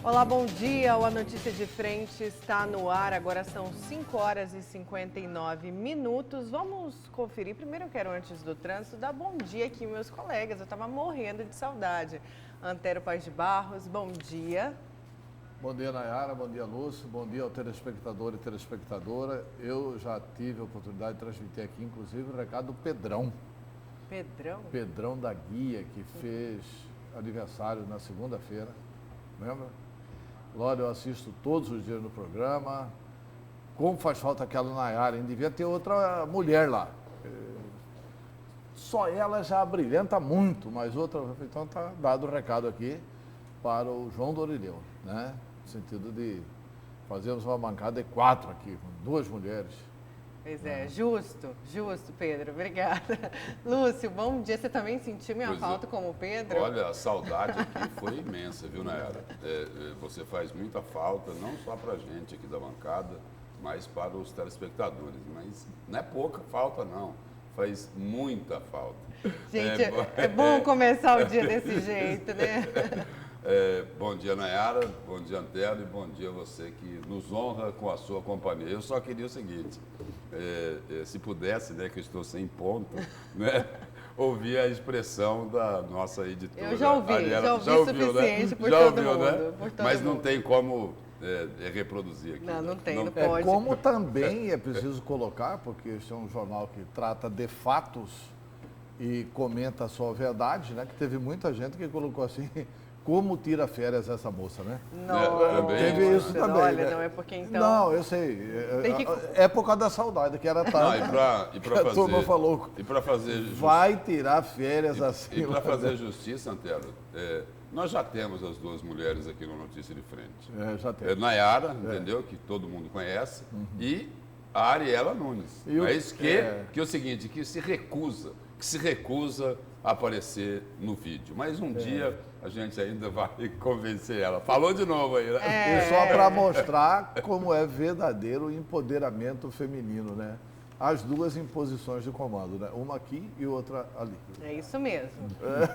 Olá, bom dia. O A Notícia de Frente está no ar. Agora são 5 horas e 59 minutos. Vamos conferir. Primeiro eu quero, antes do trânsito, dar bom dia aqui meus colegas. Eu estava morrendo de saudade. Antero Paz de Barros, bom dia. Bom dia, Nayara. Bom dia, Lúcio. Bom dia ao telespectador e telespectadora. Eu já tive a oportunidade de transmitir aqui, inclusive, o recado do Pedrão. Pedrão? Pedrão da Guia, que fez aniversário na segunda-feira. Lembra? Glória, eu assisto todos os dias no programa. Como faz falta aquela Nayara, hein? Devia ter outra mulher lá. Só ela já brilhanta muito, mas outra... Então está dado o recado aqui para o João Dorileu, né? No sentido de fazermos uma bancada de 4 aqui, com 2 mulheres. Pois é, justo, Pedro, obrigada. Lúcio, bom dia. Você também sentiu minha falta como o Pedro? Olha, a saudade aqui foi imensa, viu, Nayara? Você faz muita falta, não só para a gente aqui da bancada, mas para os telespectadores. Mas não é pouca falta, não. Faz muita falta. Gente, é bom começar o dia desse jeito, né? Bom dia, Nayara, bom dia, Antero, e bom dia a você que nos honra com a sua companhia. Eu só queria o seguinte, se pudesse, né, que eu estou sem ponto, né, ouvir a expressão da nossa editora. Eu já ouvi, Ariela, já ouvi o suficiente, né? Por todo mundo. Né? Por todo Mas não mundo. tem como reproduzir aqui. Não tem, não É pode. como também é preciso colocar, porque este é um jornal que trata de fatos e comenta só a verdade, né, que teve muita gente que colocou assim... Como tira férias essa moça, né? Não, teve isso também. Olha, né? não é porque então... Não, eu sei. É por causa da saudade que era tarde. E para fazer... A turma falou. E para fazer... Vai tirar férias assim. E para fazer justiça, Antero, nós já temos as 2 mulheres aqui no Notícia de Frente. Já temos. Nayara, entendeu? Que todo mundo conhece. E a Ariela Nunes. É isso que é o seguinte, que se recusa a aparecer no vídeo. Mas um dia a gente ainda vai convencer ela. Falou de novo aí, né? E só para mostrar como é verdadeiro o empoderamento feminino, né? As 2 em posições de comando, né? Uma aqui e outra ali. É isso mesmo.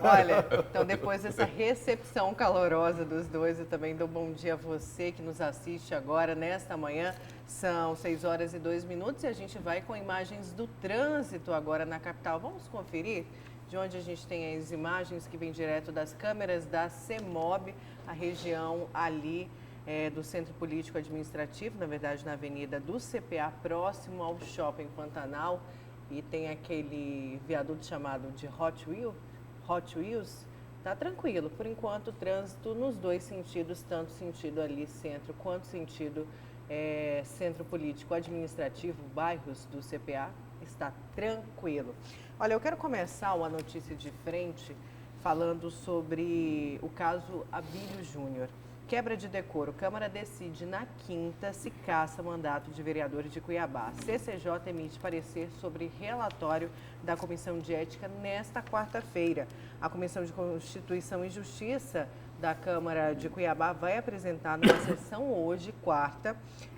Olha, então depois dessa recepção calorosa dos 2, eu também dou bom dia a você que nos assiste agora, nesta manhã. São 6 horas e 2 minutos e a gente vai com imagens do trânsito agora na capital. Vamos conferir de onde a gente tem as imagens que vêm direto das câmeras da CEMOB, a região ali do Centro Político Administrativo, na verdade na Avenida do CPA, próximo ao Shopping Pantanal, e tem aquele viaduto chamado de Hot Wheels. Tá tranquilo, por enquanto o trânsito nos 2 sentidos, tanto sentido ali centro quanto sentido Centro Político Administrativo, bairros do CPA, está tranquilo. Olha, eu quero começar uma notícia de frente falando sobre o caso Abílio Júnior. Quebra de decoro. Câmara decide na quinta se caça mandato de vereadores de Cuiabá. CCJ emite parecer sobre relatório da Comissão de Ética nesta quarta-feira. A Comissão de Constituição e Justiça da Câmara de Cuiabá vai apresentar numa sessão hoje, quarta,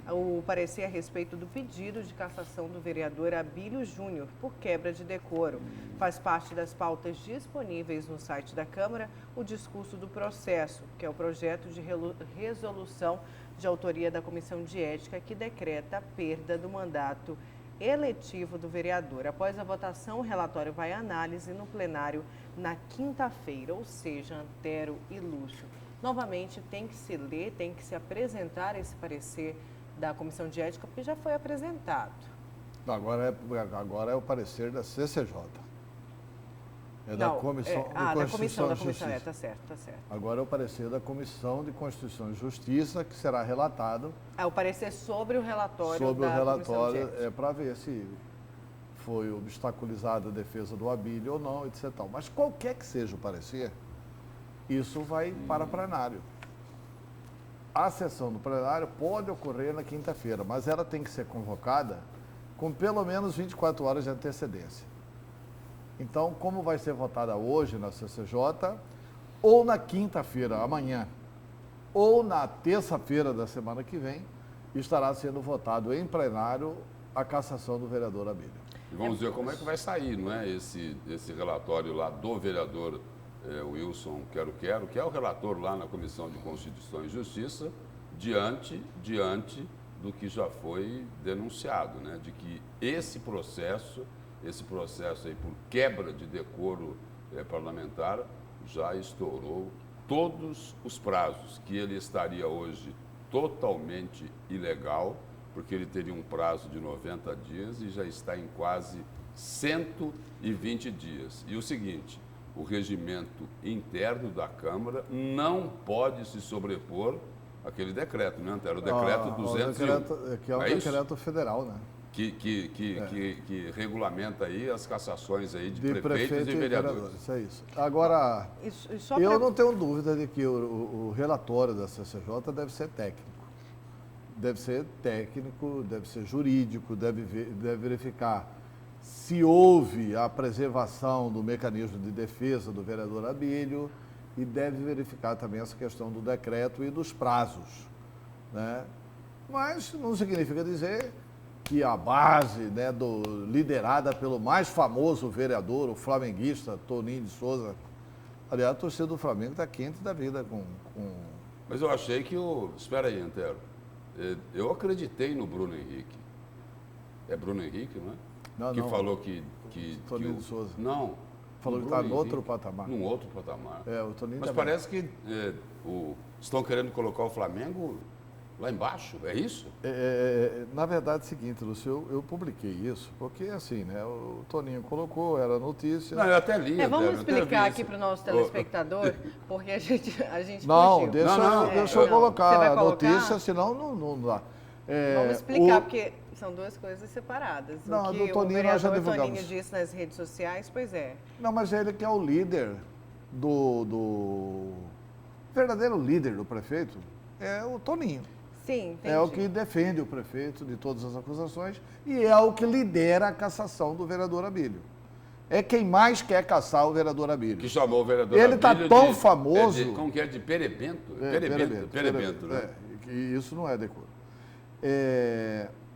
o parecer a respeito do pedido de cassação do vereador Abílio Júnior por quebra de decoro. Faz parte das pautas disponíveis no site da Câmara o discurso do processo, que é o projeto de resolução de autoria da Comissão de Ética que decreta a perda do mandato eletivo do vereador. Após a votação, o relatório vai à análise no plenário na quinta-feira, ou seja, Antero e Lúcio. Novamente, tem que se ler, tem que se apresentar esse parecer da Comissão de Ética, porque já foi apresentado. Agora é o parecer da CCJ. Da Comissão de Constituição e Justiça. Tá certo. Agora é o parecer da Comissão de Constituição e Justiça, que será relatado. O parecer sobre o relatório Sobre o relatório, é para ver se foi obstaculizada a defesa do Abílio ou não, etc. Mas qualquer que seja o parecer, isso vai para plenário. A sessão do plenário pode ocorrer na quinta-feira, mas ela tem que ser convocada com pelo menos 24 horas de antecedência. Então, como vai ser votada hoje na CCJ, ou na quinta-feira, amanhã, ou na terça-feira da semana que vem, estará sendo votado em plenário a cassação do vereador Abílio. E vamos ver como é que vai sair, não é, esse relatório lá do vereador o Wilson Quero Quero, que é o relator lá na Comissão de Constituição e Justiça, diante do que já foi denunciado, né? De que esse processo aí por quebra de decoro parlamentar já estourou todos os prazos, que ele estaria hoje totalmente ilegal, porque ele teria um prazo de 90 dias e já está em quase 120 dias. E o seguinte, o regimento interno da Câmara não pode se sobrepor àquele decreto, né, Antero? O decreto 201. Que é o decreto federal, né? Que regulamenta aí as cassações aí de prefeitos e vereadores. Isso é isso. Agora, eu não tenho dúvida de que o relatório da CCJ deve ser técnico. Deve ser técnico, deve ser jurídico, deve verificar se houve a preservação do mecanismo de defesa do vereador Abílio e deve verificar também essa questão do decreto e dos prazos, né? Mas não significa dizer que a base, né, liderada pelo mais famoso vereador, o flamenguista Toninho de Souza, aliás, a torcida do Flamengo está quente da vida com... Mas eu achei que Espera aí, Antero. Eu acreditei no Bruno Henrique. É Bruno Henrique, não é? Não, que não. Falou que Toninho de Souza. Não. Falou que está em outro patamar. Num outro patamar. O Toninho Mas também. parece que estão querendo colocar o Flamengo lá embaixo, é isso? Na verdade é o seguinte, Lúcio, eu publiquei isso, porque assim, né, o Toninho colocou, era notícia... Não, eu até li. Vamos explicar aqui para o nosso telespectador, porque a gente Não, fugiu. deixa eu colocar a notícia, senão não dá. Vamos explicar, porque são duas coisas separadas. Não, o que do Toninho o nós já vereador divulgamos. Toninho disse nas redes sociais, pois é. Não, mas ele que é o líder do verdadeiro líder do prefeito, é o Toninho. Sim, entendi. É o que defende o prefeito de todas as acusações e é o que lidera a cassação do vereador Abílio. É quem mais quer caçar o vereador Abílio. Que chamou o vereador Ele está Abílio tão famoso... como que é? De perebento? Perebento, né? E isso não é decoro.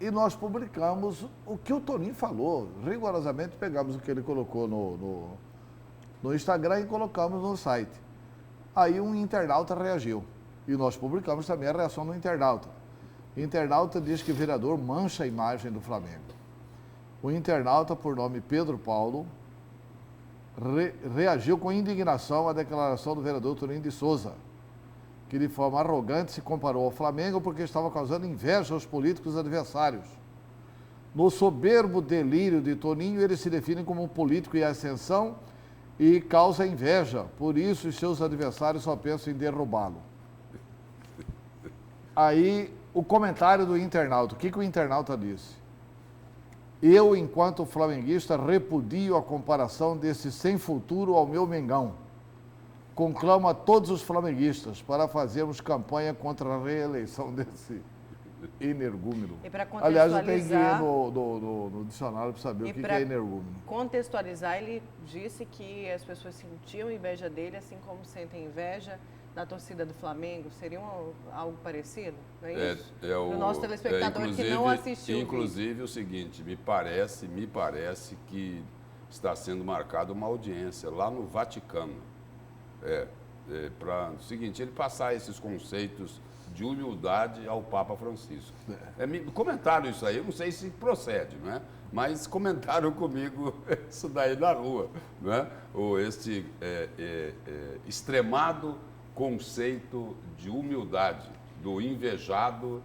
E nós publicamos o que o Toninho falou. Rigorosamente pegamos o que ele colocou no Instagram e colocamos no site. Aí um internauta reagiu. E nós publicamos também a reação do internauta. O internauta diz que o vereador mancha a imagem do Flamengo. O internauta, por nome Pedro Paulo, reagiu com indignação à declaração do vereador Toninho de Souza, que de forma arrogante se comparou ao Flamengo porque estava causando inveja aos políticos adversários. No soberbo delírio de Toninho, ele se define como um político em ascensão e causa inveja, por isso os seus adversários só pensam em derrubá-lo. Aí, o comentário do internauta, o que o internauta disse? Eu, enquanto flamenguista, repudio a comparação desse sem futuro ao meu Mengão. Conclamo a todos os flamenguistas para fazermos campanha contra a reeleição desse energúmeno. E para contextualizar... Aliás, eu tenho que ir no dicionário para saber o que é energúmeno. Contextualizar, ele disse que as pessoas sentiam inveja dele, assim como sentem inveja da torcida do Flamengo. Seria algo parecido? Não é isso? O nosso telespectador que não assistiu. Inclusive, o seguinte, me parece que está sendo marcada uma audiência lá no Vaticano. Para o seguinte, ele passar esses conceitos de humildade ao Papa Francisco. Comentaram isso aí, eu não sei se procede, não é? Mas comentaram comigo isso daí na rua, não é? Este extremado conceito de humildade do invejado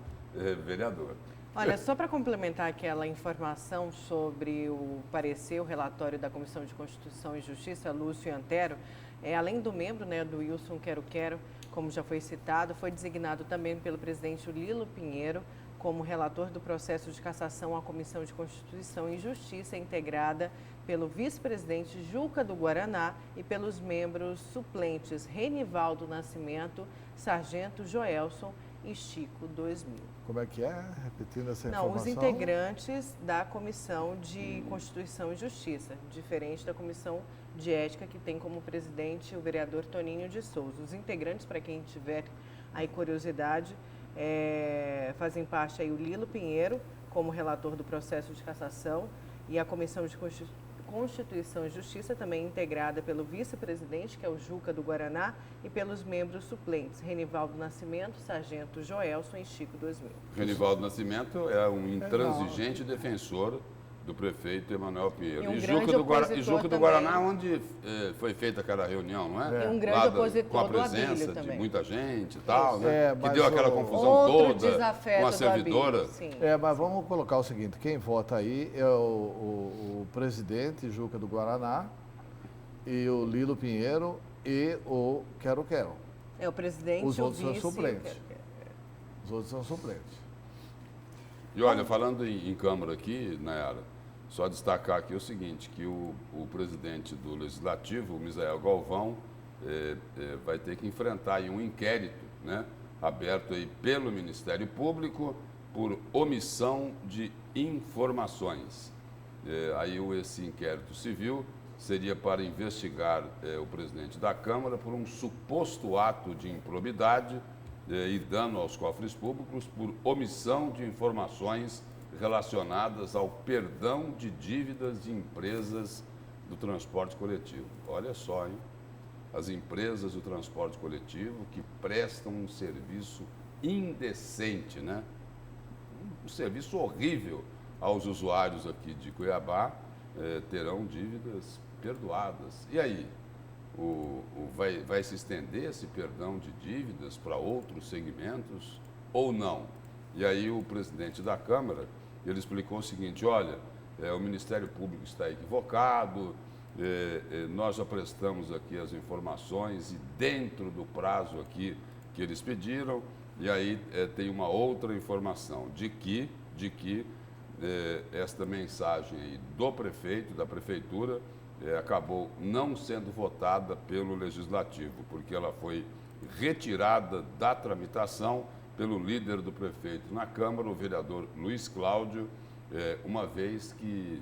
vereador. Olha, só para complementar aquela informação sobre o parecer, o relatório da Comissão de Constituição e Justiça, Lúcio Antero, além do membro, né, do Wilson Quero Quero, como já foi citado, foi designado também pelo presidente Lilo Pinheiro como relator do processo de cassação à Comissão de Constituição e Justiça, integrada pelo vice-presidente Juca do Guaraná e pelos membros suplentes Renivaldo Nascimento, Sargento Joelson e Chico 2000. Como é que é? Repetindo essa informação. Não, os integrantes da Comissão de Constituição e Justiça, diferente da Comissão de Ética, que tem como presidente o vereador Toninho de Souza. Os integrantes, para quem tiver aí curiosidade, fazem parte aí o Lilo Pinheiro, como relator do processo de cassação, e a Comissão de Constituição e Justiça, também integrada pelo vice-presidente, que é o Juca do Guaraná, e pelos membros suplentes, Renivaldo Nascimento, Sargento Joelson e Chico 2000. Renivaldo Nascimento é um intransigente defensor do prefeito Emanuel Pinheiro. E um Juca do Guaraná, onde foi feita aquela reunião, não é? E um grande opositor com a presença do Abílio de muita gente e Isso. tal, né? Que deu aquela confusão Outro toda desafeto com a servidora. Mas vamos colocar o seguinte, quem vota aí é o presidente Juca do Guaraná e o Lilo Pinheiro e o Quero-Quero. É o presidente, Os outros vice, são suplentes. Os outros são suplentes. E olha, falando em Câmara aqui, Nayara, só destacar aqui o seguinte, que o presidente do Legislativo, o Misael Galvão, vai ter que enfrentar aí um inquérito, né, aberto aí pelo Ministério Público por omissão de informações. Aí esse inquérito civil seria para investigar o presidente da Câmara por um suposto ato de improbidade e dano aos cofres públicos por omissão de informações relacionadas ao perdão de dívidas de empresas do transporte coletivo. Olha só, hein? As empresas do transporte coletivo que prestam um serviço indecente, né? Um serviço horrível aos usuários aqui de Cuiabá, terão dívidas perdoadas. E aí? Vai se estender esse perdão de dívidas para outros segmentos ou não? E aí o presidente da Câmara, ele explicou o seguinte, olha, o Ministério Público está equivocado, nós já prestamos aqui as informações e dentro do prazo aqui que eles pediram, e aí tem uma outra informação de que esta mensagem aí do prefeito, da prefeitura, acabou não sendo votada pelo Legislativo, porque ela foi retirada da tramitação pelo líder do prefeito na Câmara, o vereador Luiz Cláudio, uma vez que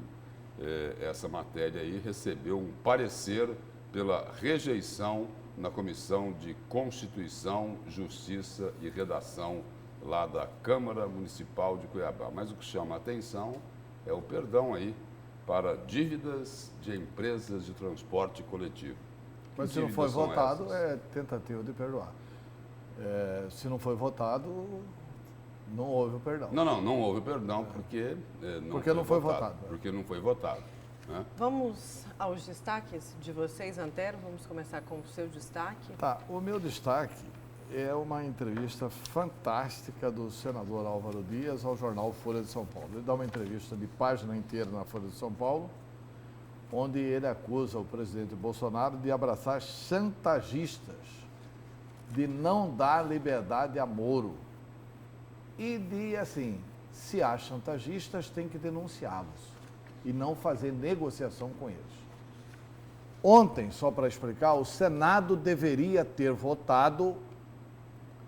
essa matéria aí recebeu um parecer pela rejeição na Comissão de Constituição, Justiça e Redação lá da Câmara Municipal de Cuiabá. Mas o que chama a atenção é o perdão aí para dívidas de empresas de transporte coletivo. Mas se não foi votado, é tentativa de perdoar. Se não foi votado, não houve o perdão. Não houve perdão porque não foi votado. Porque não foi votado. Né? Vamos aos destaques de vocês, Antero. Vamos começar com o seu destaque. Tá, o meu destaque é uma entrevista fantástica do senador Álvaro Dias ao jornal Folha de São Paulo. Ele dá uma entrevista de página inteira na Folha de São Paulo, onde ele acusa o presidente Bolsonaro de abraçar chantagistas, de não dar liberdade a Moro e de, assim, se há chantagistas, tem que denunciá-los e não fazer negociação com eles. Ontem, só para explicar, o Senado deveria ter votado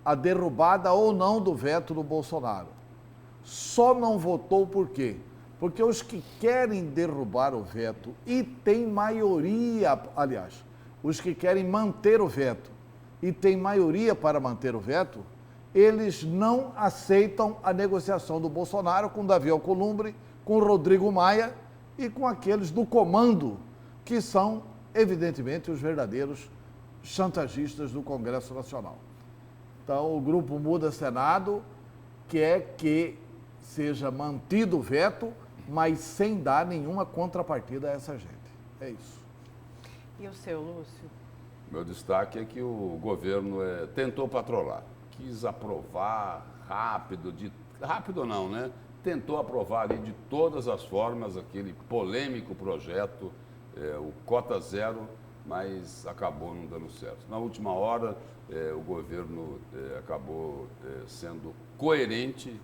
a derrubada ou não do veto do Bolsonaro. Só não votou por quê? Porque os que querem derrubar o veto e tem maioria, aliás, os que querem manter o veto e tem maioria para manter o veto, eles não aceitam a negociação do Bolsonaro com Davi Alcolumbre, com Rodrigo Maia e com aqueles do comando, que são, evidentemente, os verdadeiros chantagistas do Congresso Nacional. Então, o Grupo Muda Senado quer que seja mantido o veto, mas sem dar nenhuma contrapartida a essa gente. É isso. E o seu, Lúcio? Meu destaque é que o governo tentou patrolar, quis aprovar rápido, rápido não, né? Tentou aprovar ali de todas as formas aquele polêmico projeto, o Cota Zero, mas acabou não dando certo. Na última hora, o governo acabou sendo coerente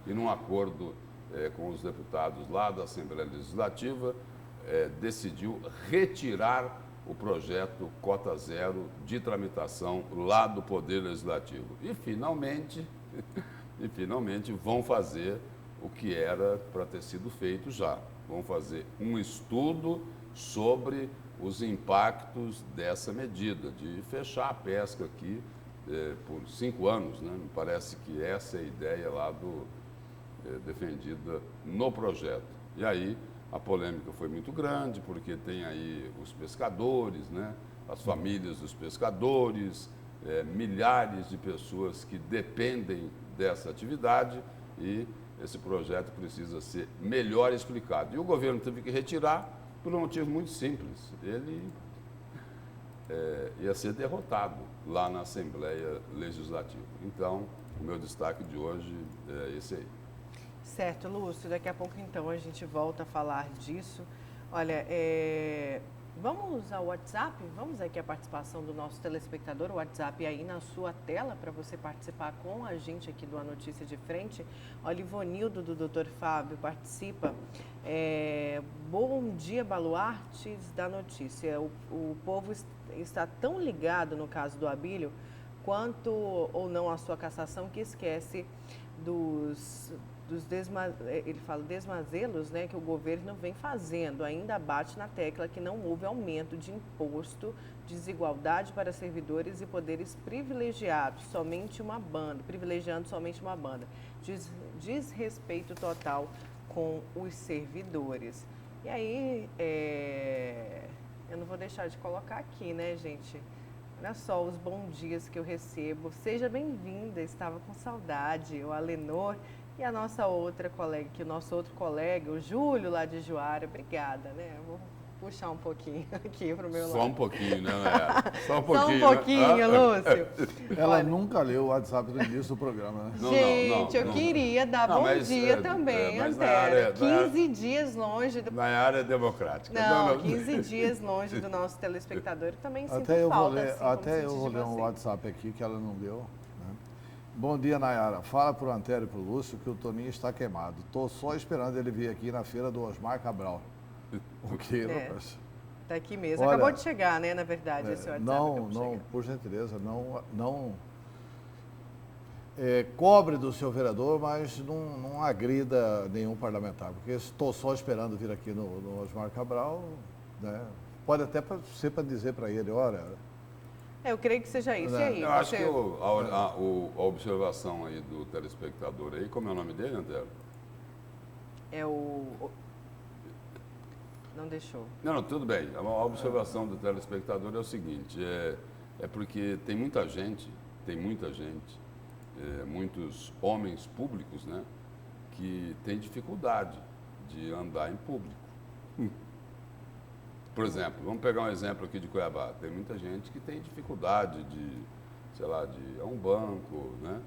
e num acordo com os deputados lá da Assembleia Legislativa, decidiu retirar o projeto Cota Zero de tramitação lá do Poder Legislativo. E finalmente vão fazer o que era para ter sido feito já. Vão fazer um estudo sobre os impactos dessa medida, de fechar a pesca aqui por 5 anos, né? Me parece que essa é a ideia lá defendida no projeto. E aí a polêmica foi muito grande, porque tem aí os pescadores, né? As famílias dos pescadores, milhares de pessoas que dependem dessa atividade e esse projeto precisa ser melhor explicado. E o governo teve que retirar por um motivo muito simples. Ele ia ser derrotado lá na Assembleia Legislativa. Então, o meu destaque de hoje é esse aí. Certo, Lúcio. Daqui a pouco, então, a gente volta a falar disso. Olha, vamos ao WhatsApp? Vamos aqui a participação do nosso telespectador, o WhatsApp aí na sua tela para você participar com a gente aqui do A Notícia de Frente. Olha, Ivonildo do Dr. Fábio participa. Bom dia, baluartes da notícia. O povo está tão ligado no caso do Abílio quanto ou não a sua cassação que esquece ele fala desmazelos, né, que o governo vem fazendo. Ainda bate na tecla que não houve aumento de imposto, desigualdade para servidores e poderes privilegiando somente uma banda. Desrespeito total com os servidores. E aí, eu não vou deixar de colocar aqui, né, gente? Olha só os bons dias que eu recebo. Seja bem-vinda, estava com saudade. O Alenor e a nossa outra colega, o nosso outro colega, o Júlio lá de Juara. Obrigada, né? Eu vou puxar um pouquinho aqui para o meu lado. Só um pouquinho, né, Nayara? Só um pouquinho. Só um pouquinho, Lúcio. Ela nunca leu o WhatsApp no início do programa, né? Gente, eu queria dar bom dia também, André. 15 dias longe do... Na área democrática. Não, 15 dias longe do nosso telespectador. Também sinto falta. Até eu vou ler um WhatsApp aqui que ela não deu. Bom dia, Nayara. Fala pro Antero e pro Lúcio que o Toninho está queimado. Estou só esperando ele vir aqui na feira do Osmar Cabral. O que, rapaz? Está aqui mesmo. Olha, acabou de chegar, né, na verdade, esse WhatsApp. Não, por gentileza, não cobre do seu vereador, mas não agrida nenhum parlamentar, porque estou só esperando vir aqui no Osmar Cabral, né? Pode até ser para dizer para ele, olha... eu creio que seja isso. E aí, eu acho que a observação aí do telespectador aí, como é o nome dele, Antero? Não deixou. Não, tudo bem. A observação do telespectador é o seguinte, é porque tem muita gente, muitos homens públicos, né, que têm dificuldade de andar em público. Por exemplo, vamos pegar um exemplo aqui de Cuiabá. Tem muita gente que tem dificuldade de ir a um banco, né?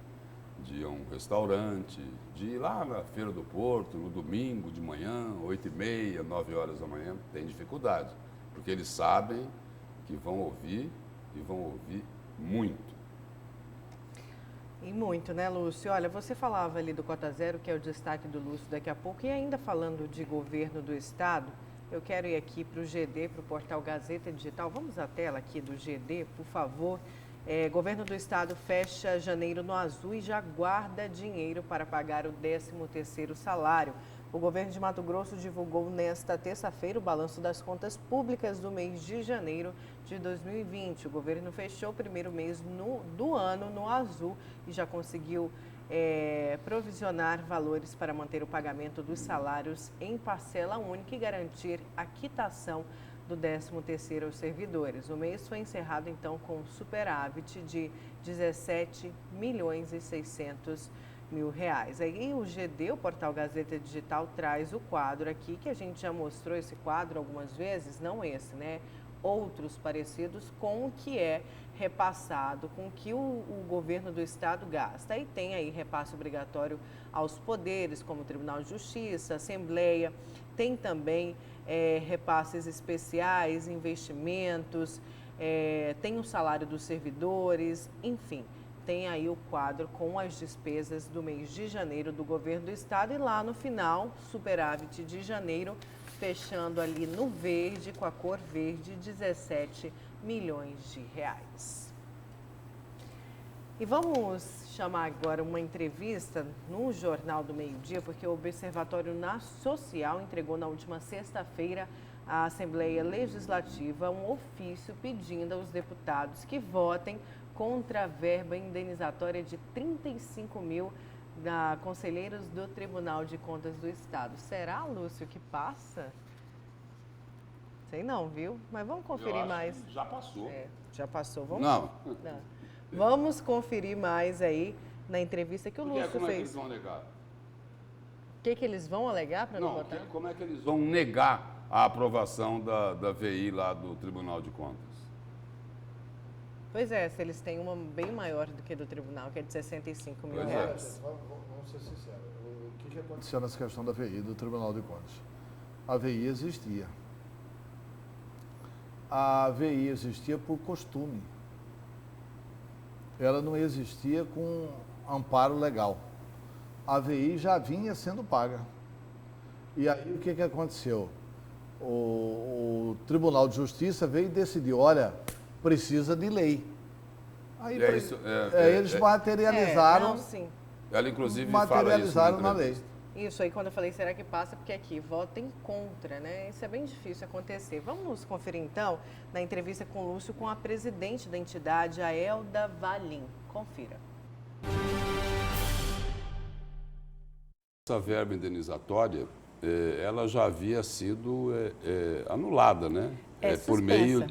De ir a um restaurante, de ir lá na Feira do Porto, no domingo de manhã, 8h30, 9h da manhã, tem dificuldade. Porque eles sabem que vão ouvir e vão ouvir muito. E muito, né, Lúcio? Olha, você falava ali do Cota Zero, que é o destaque do Lúcio daqui a pouco, e ainda falando de governo do Estado, eu quero ir aqui para o GD, para o portal Gazeta Digital. Vamos à tela aqui do GD, por favor. Governo do Estado fecha janeiro no azul e já guarda dinheiro para pagar o 13º salário. O governo de Mato Grosso divulgou nesta terça-feira o balanço das contas públicas do mês de janeiro de 2020. O governo fechou o primeiro mês do ano no azul e já conseguiu provisionar valores para manter o pagamento dos salários em parcela única e garantir a quitação do 13º aos servidores. O mês foi encerrado, então, com superávit de 17.600.000 reais. Aí o GD, o portal Gazeta Digital, traz o quadro aqui, que a gente já mostrou esse quadro algumas vezes, não esse, né? Outros parecidos com o que é repassado, com o que o governo do Estado gasta. E tem aí repasse obrigatório aos poderes, como o Tribunal de Justiça, Assembleia, tem também repasses especiais, investimentos, tem o salário dos servidores, enfim, tem aí o quadro com as despesas do mês de janeiro do governo do Estado e lá no final, superávit de janeiro, fechando ali no verde, com a cor verde, 17 milhões de reais. E vamos chamar agora uma entrevista no Jornal do Meio-Dia, porque o Observatório Social entregou na última sexta-feira à Assembleia Legislativa um ofício pedindo aos deputados que votem contra a verba indenizatória de R$ 35 mil da Conselheiros do Tribunal de Contas do Estado. Será, Lúcio, que passa? Sei não, viu? Mas vamos conferir mais. Já passou. Já passou. Vamos... Não. Vamos conferir mais aí na entrevista que o Lúcio fez. Como é que eles vão negar? O que eles vão alegar para não votar? Como é que eles vão negar a aprovação da VI lá do Tribunal de Contas? Pois é, se eles têm uma bem maior do que do tribunal, que é de 65 mil Pois é. reais. Vamos ser sinceros. O que aconteceu nessa questão da VI, do Tribunal de Contas? A VI existia. A VI existia por costume. Ela não existia com amparo legal. A VI já vinha sendo paga. E aí o que aconteceu? O Tribunal de Justiça veio e decidiu, olha, precisa de lei. Aí eles materializaram. Ela inclusive materializaram fala na lei. Isso aí, quando eu falei, será que passa? Porque aqui, votem contra, né? Isso é bem difícil acontecer. Vamos conferir, então, na entrevista com o Lúcio, com a presidente da entidade, a Elda Valim. Confira. Essa verba indenizatória, ela já havia sido anulada, né?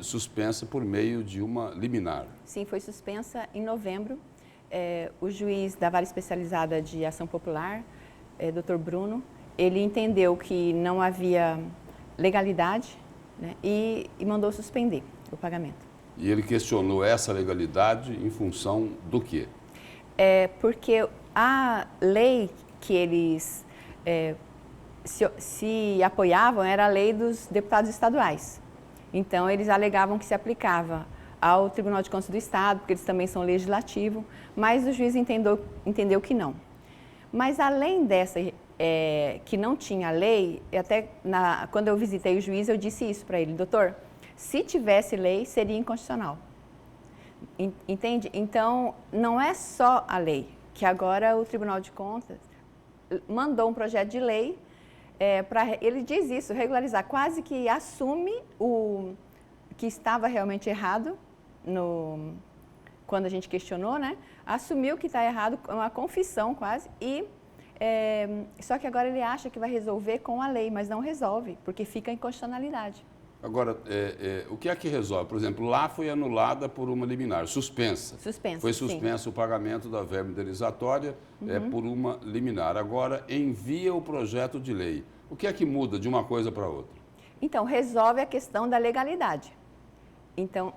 Suspensa por meio de uma liminar. Sim, foi suspensa em novembro. O juiz da Vara Especializada de Ação Popular, Dr. Bruno, ele entendeu que não havia legalidade, né, e mandou suspender o pagamento. E ele questionou essa legalidade em função do quê? Porque a lei que eles se apoiavam era a lei dos deputados estaduais. Então, eles alegavam que se aplicava ao Tribunal de Contas do Estado, porque eles também são legislativo, mas o juiz entendeu que não. Mas além dessa, que não tinha lei, quando eu visitei o juiz, eu disse isso para ele, doutor, se tivesse lei, seria inconstitucional. Entende? Então, não é só a lei, que agora o Tribunal de Contas mandou um projeto de lei, ele diz isso, regularizar, quase que assume o que estava realmente errado, quando a gente questionou, né? Assumiu que está errado, uma confissão quase, só que agora ele acha que vai resolver com a lei, mas não resolve, porque fica em inconstitucionalidade. Agora, o que é que resolve? Por exemplo, lá foi anulada por uma liminar, suspensa. Foi suspenso sim. O pagamento da verba indenizatória por uma liminar. Agora, envia o projeto de lei. O que é que muda de uma coisa para outra? Então, resolve a questão da legalidade. Então,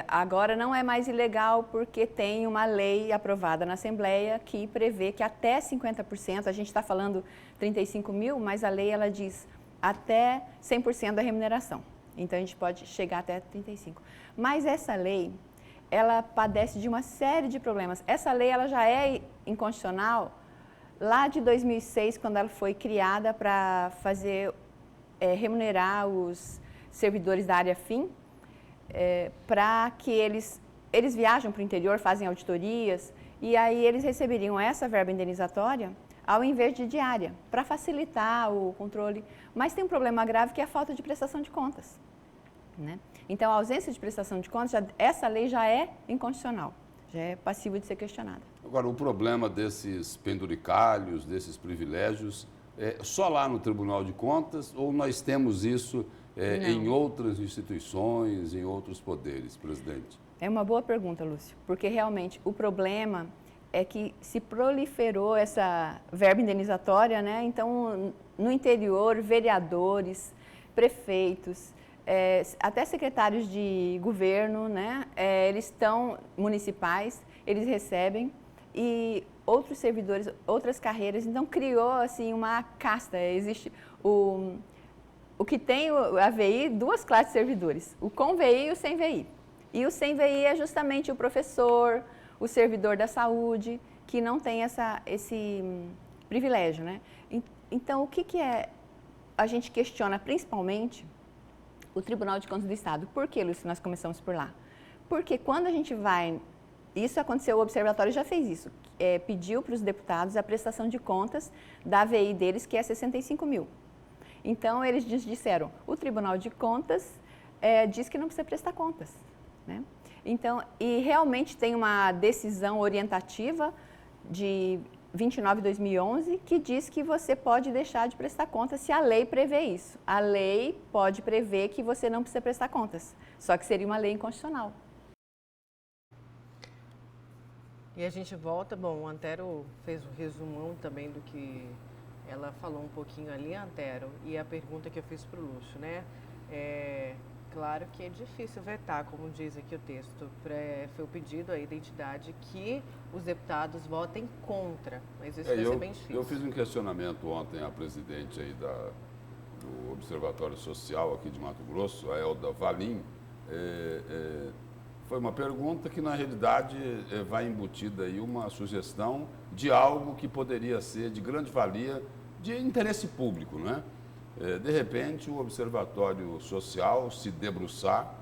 agora não é mais ilegal porque tem uma lei aprovada na Assembleia que prevê que até 50%, a gente está falando 35 mil, mas a lei ela diz até 100% da remuneração. Então, a gente pode chegar até 35%. Mas essa lei, ela padece de uma série de problemas. Essa lei ela já é inconstitucional lá de 2006, quando ela foi criada para remunerar os servidores da área fim, para que eles viajam para o interior, fazem auditorias, e aí eles receberiam essa verba indenizatória ao invés de diária, para facilitar o controle. Mas tem um problema grave que é a falta de prestação de contas, né? Então, a ausência de prestação de contas, essa lei já é inconstitucional, já é passível de ser questionada. Agora, o problema desses penduricalhos, desses privilégios, é só lá no Tribunal de Contas ou nós temos isso em outras instituições, em outros poderes, presidente? É uma boa pergunta, Lúcio, porque realmente o problema é que se proliferou essa verba indenizatória, né? Então, no interior, vereadores, prefeitos, até secretários de governo, né? Eles estão municipais, eles recebem, e outros servidores, outras carreiras, então criou assim uma casta. Existe o que tem a VI, duas classes de servidores, o com VI e o sem VI. E o sem VI é justamente o professor, o servidor da saúde, que não tem esse privilégio, né? Então, o que a gente questiona principalmente o Tribunal de Contas do Estado. Por que, Lúcio, nós começamos por lá? Porque quando a gente vai... Isso aconteceu, o Observatório já fez isso, pediu para os deputados a prestação de contas da VI deles, que é 65 mil. Então, eles disseram, o Tribunal de Contas diz que não precisa prestar contas, né? Então, e realmente tem uma decisão orientativa 29/2011, que diz que você pode deixar de prestar contas se a lei prevê isso. A lei pode prever que você não precisa prestar contas, só que seria uma lei inconstitucional. E a gente volta, bom, o Antero fez um resumão também do que ela falou um pouquinho ali, Antero, e a pergunta que eu fiz para o Lúcio, né? Claro que é difícil vetar, como diz aqui o texto. Foi o pedido à identidade que os deputados votem contra, mas isso vai ser bem difícil. Eu fiz um questionamento ontem à presidente aí do Observatório Social aqui de Mato Grosso, a Elda Valim. Foi uma pergunta que, na realidade, vai embutida aí uma sugestão de algo que poderia ser de grande valia, de interesse público, né? De repente, o Observatório Social se debruçar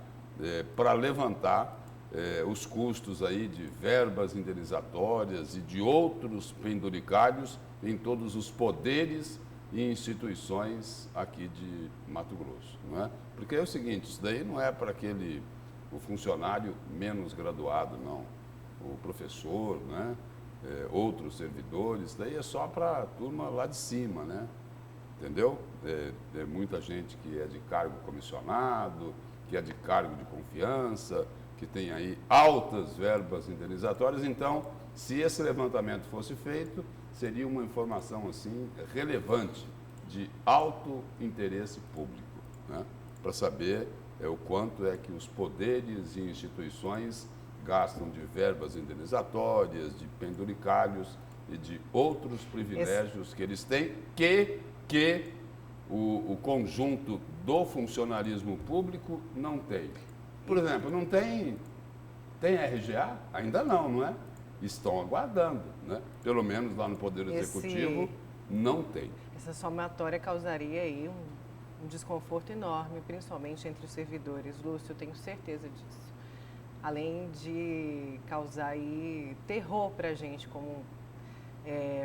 para levantar os custos aí de verbas indenizatórias e de outros penduricários em todos os poderes e instituições aqui de Mato Grosso, não é? Porque é o seguinte, isso daí não é para o funcionário menos graduado, não. O professor, né? Outros servidores, daí é só para a turma lá de cima, né? Entendeu? Muita gente que é de cargo comissionado, que é de cargo de confiança, que tem aí altas verbas indenizatórias. Então, se esse levantamento fosse feito, seria uma informação assim relevante, de alto interesse público, né? Para saber o quanto é que os poderes e instituições gastam de verbas indenizatórias, de penduricalhos e de outros privilégios que eles têm, que o conjunto do funcionalismo público não tem. Por exemplo, não tem RGA? Ainda não é? Estão aguardando, né? Pelo menos lá no Poder Executivo não tem. Essa somatória causaria aí um desconforto enorme, principalmente entre os servidores. Lúcio, eu tenho certeza disso. Além de causar aí terror para a gente como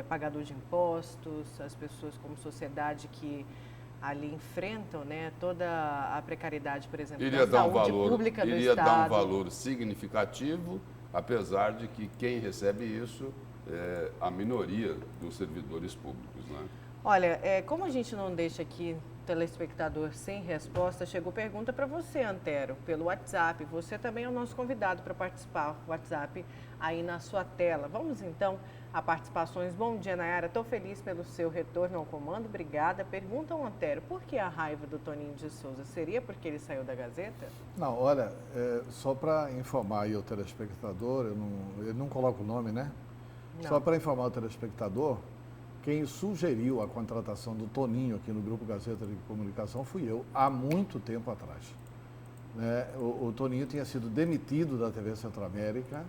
pagador de impostos, as pessoas como sociedade que ali enfrentam, né, toda a precariedade, por exemplo, da saúde pública do Estado. Iria dar um valor significativo, apesar de que quem recebe isso é a minoria dos servidores públicos, né? Olha, como a gente não deixa aqui telespectador sem resposta, chegou pergunta para você, Antero, pelo WhatsApp. Você também é o nosso convidado para participar. O WhatsApp aí na sua tela. Vamos então a participações. Bom dia, Nayara. Estou feliz pelo seu retorno ao comando. Obrigada. Pergunta ao Antero, por que a raiva do Toninho de Souza? Seria porque ele saiu da Gazeta? Não, olha, só para informar aí o telespectador, eu não coloco o nome, né? Não. Só para informar o telespectador, quem sugeriu a contratação do Toninho aqui no Grupo Gazeta de Comunicação fui eu, há muito tempo atrás. Né? O Toninho tinha sido demitido da TV Centro-América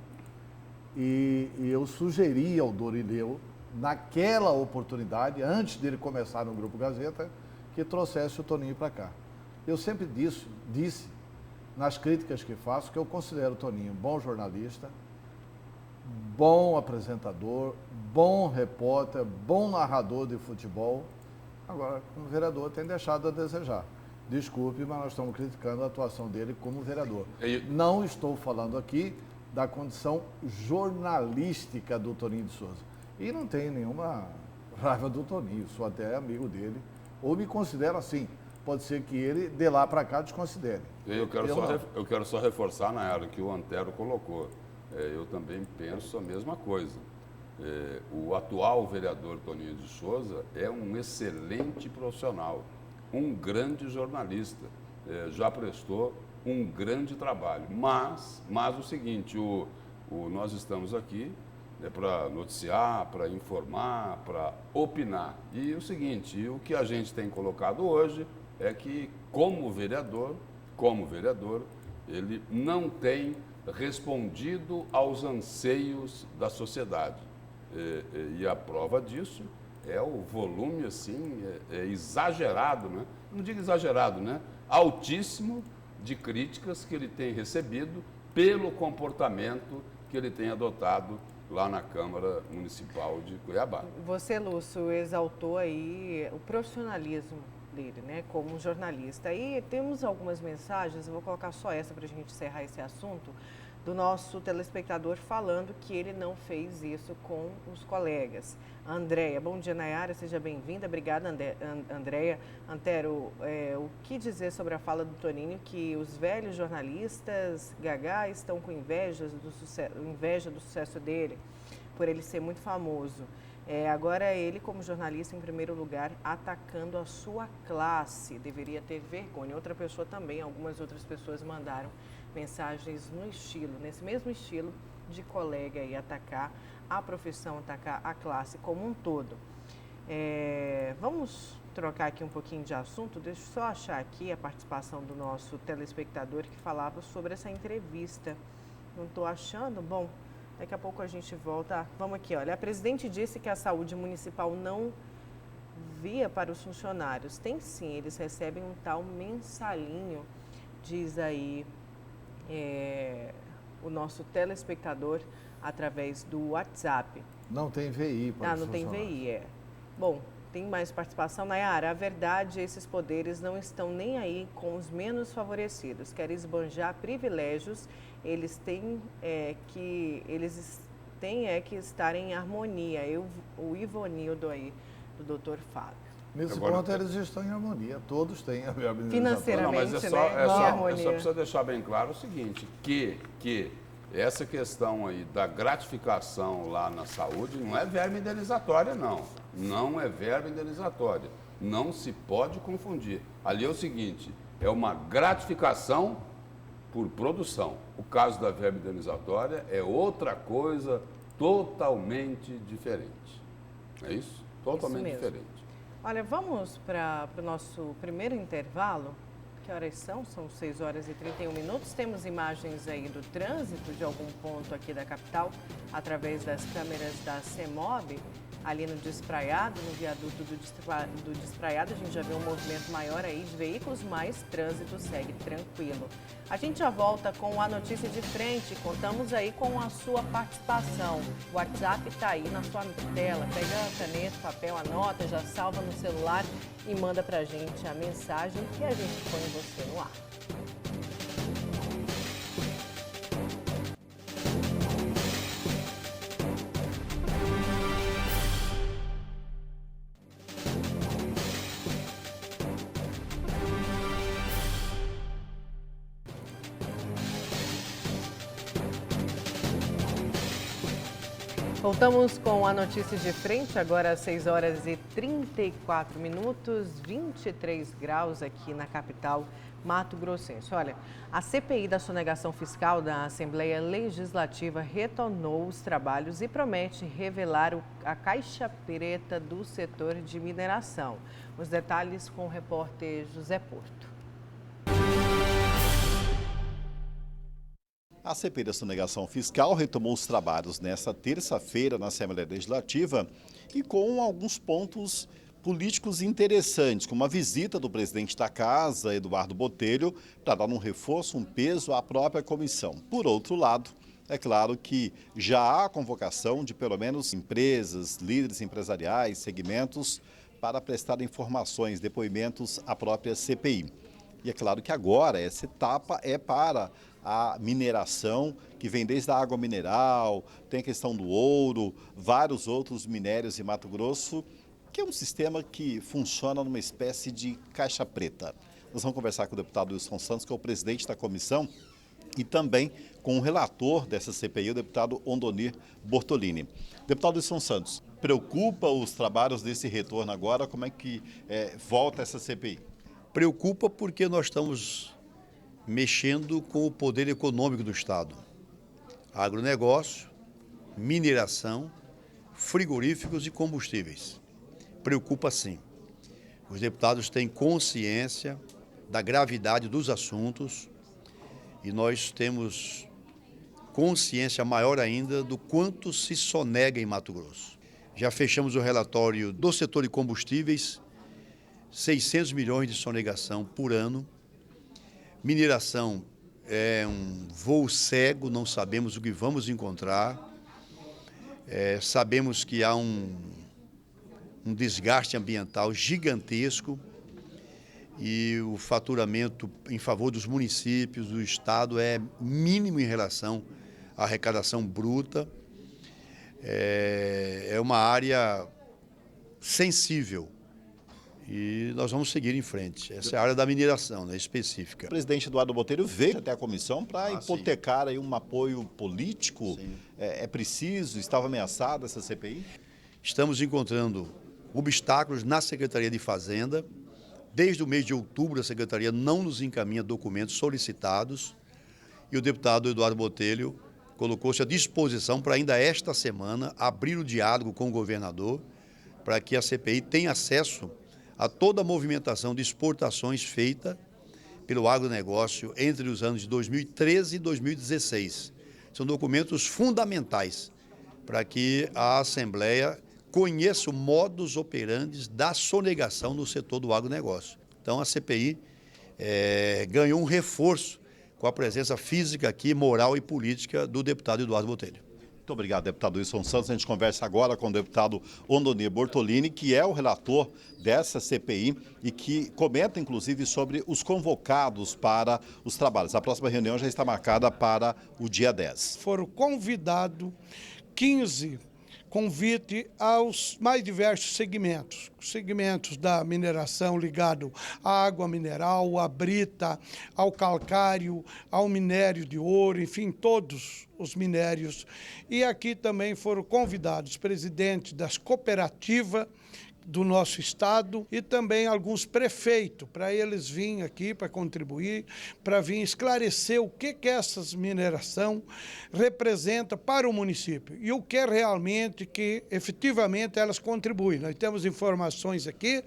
e eu sugeri ao Dorileu, naquela oportunidade, antes dele começar no Grupo Gazeta, que trouxesse o Toninho para cá. Eu sempre disse, nas críticas que faço, que eu considero o Toninho bom jornalista, bom apresentador, bom repórter, bom narrador de futebol. Agora, como vereador, tem deixado a desejar. Desculpe, mas nós estamos criticando a atuação dele como vereador. Não estou falando aqui da condição jornalística do Toninho de Souza. E não tenho nenhuma raiva do Toninho, sou até amigo dele, ou me considero assim. Pode ser que ele, de lá para cá, desconsidere. Eu quero só reforçar, Nayara, que o Antero colocou. Eu também penso a mesma coisa. O atual vereador Toninho de Souza é um excelente profissional, um grande jornalista, já prestou um grande trabalho. Mas o seguinte, nós estamos aqui para noticiar, para informar, para opinar. E o seguinte, o que a gente tem colocado hoje é que, como vereador, ele não tem respondido aos anseios da sociedade. E a prova disso é o volume, assim, exagerado, né? Não digo exagerado, né? Altíssimo de críticas que ele tem recebido pelo comportamento que ele tem adotado lá na Câmara Municipal de Cuiabá. Você, Lúcio, exaltou aí o profissionalismo dele, né, como jornalista. E temos algumas mensagens, eu vou colocar só essa para a gente encerrar esse assunto, do nosso telespectador falando que ele não fez isso com os colegas. Andréia, bom dia, Nayara, seja bem-vinda. Obrigada, Andréia. Antero, o que dizer sobre a fala do Toninho que os velhos jornalistas Gagá estão com inveja do sucesso dele, por ele ser muito famoso. Agora ele, como jornalista, em primeiro lugar, atacando a sua classe. Deveria ter vergonha. Outra pessoa também, algumas outras pessoas mandaram mensagens nesse mesmo estilo de colega aí, atacar a profissão, atacar a classe como um todo. Vamos trocar aqui um pouquinho de assunto. Deixa eu só achar aqui a participação do nosso telespectador que falava sobre essa entrevista. Não estou achando? Bom, daqui a pouco a gente volta. Vamos aqui, olha. A presidente disse que a saúde municipal não via para os funcionários. Tem sim, eles recebem um tal mensalinho, diz aí o nosso telespectador através do WhatsApp. Não tem VI para os não tem VI, Bom, tem mais participação. Nayara, a verdade, esses poderes não estão nem aí com os menos favorecidos. Querem esbanjar privilégios, eles têm que estar em harmonia. O Ivonildo aí, do doutor Fábio. Nesse ponto, eles estão em harmonia. Todos têm a verba financeiramente, mas só precisa deixar bem claro o seguinte, que essa questão aí da gratificação lá na saúde não é verba indenizatória, não. Não é verba indenizatória. Não se pode confundir. Ali é o seguinte, é uma gratificação por produção. O caso da verba indenizatória é outra coisa totalmente diferente. É isso? Totalmente diferente. Olha, vamos para o nosso primeiro intervalo. Que horas são? São 6 horas e 31 minutos. Temos imagens aí do trânsito de algum ponto aqui da capital, através das câmeras da CEMOB, ali no Despraiado, no viaduto do Despraiado. A gente já vê um movimento maior aí de veículos, mas trânsito segue tranquilo. A gente já volta com a notícia de frente. Contamos aí com a sua participação. O WhatsApp está aí na sua tela. Pega a caneta, papel, anota, já salva no celular e manda para a gente a mensagem que a gente põe você no ar. Voltamos com a notícia de frente, agora às 6 horas e 34 minutos, 23 graus aqui na capital Mato Grossense. Olha, a CPI da sonegação fiscal da Assembleia Legislativa retornou os trabalhos e promete revelar a caixa preta do setor de mineração. Os detalhes com o repórter José Porto. A CPI da sonegação fiscal retomou os trabalhos nesta terça-feira na Assembleia Legislativa e com alguns pontos políticos interessantes, como a visita do presidente da Casa, Eduardo Botelho, para dar um reforço, um peso à própria comissão. Por outro lado, é claro que já há a convocação de pelo menos empresas, líderes empresariais, segmentos, para prestar informações, depoimentos à própria CPI. E é claro que agora essa etapa é para a mineração, que vem desde a água mineral, tem a questão do ouro, vários outros minérios em Mato Grosso, que é um sistema que funciona numa espécie de caixa preta. Nós vamos conversar com o deputado Wilson Santos, que é o presidente da comissão, e também com o relator dessa CPI, o deputado Ondonir Bortolini. Deputado Wilson Santos, preocupa os trabalhos desse retorno agora? Como é que volta essa CPI? Preocupa porque nós estamos mexendo com o poder econômico do Estado. Agronegócio, mineração, frigoríficos e combustíveis. Preocupa sim. Os deputados têm consciência da gravidade dos assuntos e nós temos consciência maior ainda do quanto se sonega em Mato Grosso. Já fechamos o relatório do setor de combustíveis, 600 milhões de sonegação por ano. Mineração é um voo cego, não sabemos o que vamos encontrar. Sabemos que há um desgaste ambiental gigantesco e o faturamento em favor dos municípios, do Estado, é mínimo em relação à arrecadação bruta. É uma área sensível e nós vamos seguir em frente. Essa é a área da mineração, né, específica. O presidente Eduardo Botelho veio até a comissão para hipotecar aí um apoio político. É preciso? Estava ameaçada essa CPI? Estamos encontrando obstáculos na Secretaria de Fazenda. Desde o mês de outubro, a Secretaria não nos encaminha documentos solicitados e o deputado Eduardo Botelho colocou-se à disposição para ainda esta semana abrir o diálogo com o governador para que a CPI tenha acesso a toda a movimentação de exportações feita pelo agronegócio entre os anos de 2013 e 2016. São documentos fundamentais para que a Assembleia conheça o modus operandi da sonegação no setor do agronegócio. Então, a CPI ganhou um reforço com a presença física aqui, moral e política do deputado Eduardo Botelho. Muito obrigado, deputado Wilson Santos. A gente conversa agora com o deputado Ondonir Bortolini, que é o relator dessa CPI e que comenta, inclusive, sobre os convocados para os trabalhos. A próxima reunião já está marcada para o dia 10. Foram convidados 15 convite aos mais diversos segmentos da mineração ligado à água mineral, à brita, ao calcário, ao minério de ouro, enfim, todos os minérios. E aqui também foram convidados presidentes das cooperativas do nosso estado e também alguns prefeitos, para eles virem aqui para contribuir, para vir esclarecer o que essa mineração representa para o município e o que é realmente que efetivamente elas contribuem. Nós temos informações aqui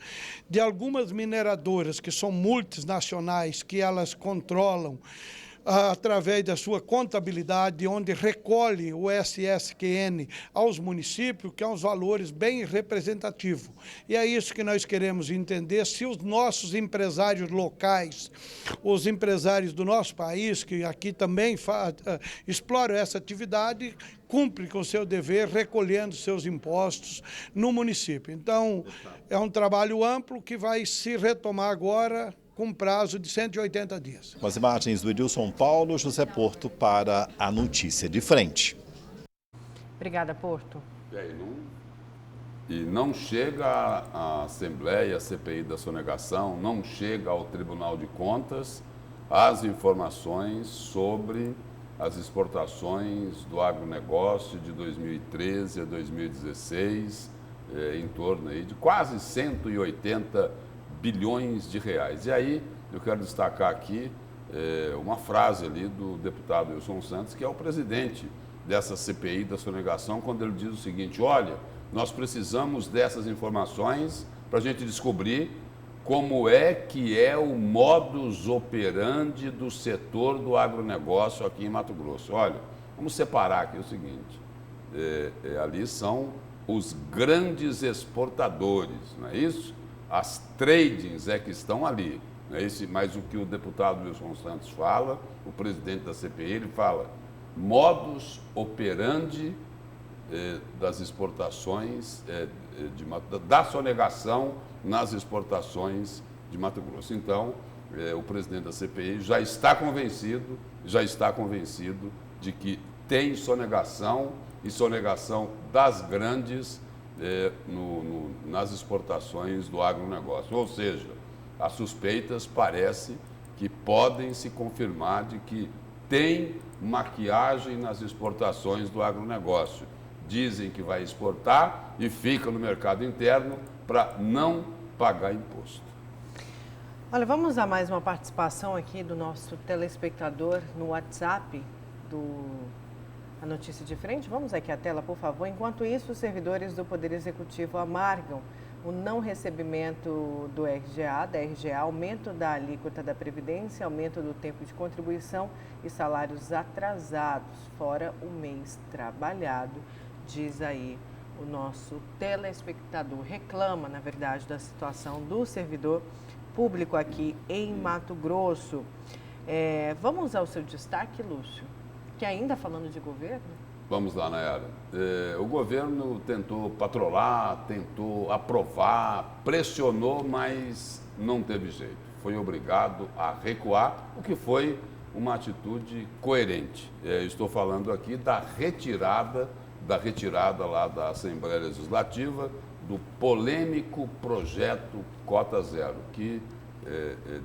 de algumas mineradoras que são multinacionais, que elas controlam através da sua contabilidade, onde recolhe o SSQN aos municípios, que é uns valores bem representativos. E é isso que nós queremos entender, se os nossos empresários locais, os empresários do nosso país, que aqui também exploram essa atividade, cumprem com o seu dever, recolhendo seus impostos no município. Então, é um trabalho amplo que vai se retomar agora, com prazo de 180 dias. Com as imagens do Edilson Paulo, José Porto para a Notícia de Frente. Obrigada, Porto. E não chega à Assembleia, a CPI da sonegação, não chega ao Tribunal de Contas as informações sobre as exportações do agronegócio de 2013 a 2016, em torno aí de quase 180 bilhões de reais. E aí, eu quero destacar aqui uma frase ali do deputado Wilson Santos, que é o presidente dessa CPI da sonegação, quando ele diz o seguinte: olha, nós precisamos dessas informações para a gente descobrir como é que é o modus operandi do setor do agronegócio aqui em Mato Grosso. Olha, vamos separar aqui o seguinte, ali são os grandes exportadores, não é isso? As tradings é que estão ali, não é isso? Mas o que o deputado Wilson Santos fala, o presidente da CPI, ele fala modus operandi das exportações, da sonegação nas exportações de Mato Grosso. Então, o presidente da CPI já está convencido de que tem sonegação e sonegação das grandes nas exportações do agronegócio. Ou seja, as suspeitas parece que podem se confirmar de que tem maquiagem nas exportações do agronegócio. Dizem que vai exportar e fica no mercado interno para não pagar imposto. Olha, vamos a mais uma participação aqui do nosso telespectador no WhatsApp a Notícia de Frente. Vamos aqui à tela, por favor. Enquanto isso, os servidores do Poder Executivo amargam o não recebimento do da RGA, aumento da alíquota da Previdência, aumento do tempo de contribuição e salários atrasados, fora o mês trabalhado, diz aí o nosso telespectador. Reclama, na verdade, da situação do servidor público aqui em Mato Grosso. Vamos ao seu destaque, Lúcio, que ainda falando de governo? Vamos lá, Nayara. O governo tentou patrolar, tentou aprovar, pressionou, mas não teve jeito. foi obrigado a recuar, o que foi uma atitude coerente. Estou falando aqui da retirada lá da Assembleia Legislativa do polêmico projeto Cota Zero, que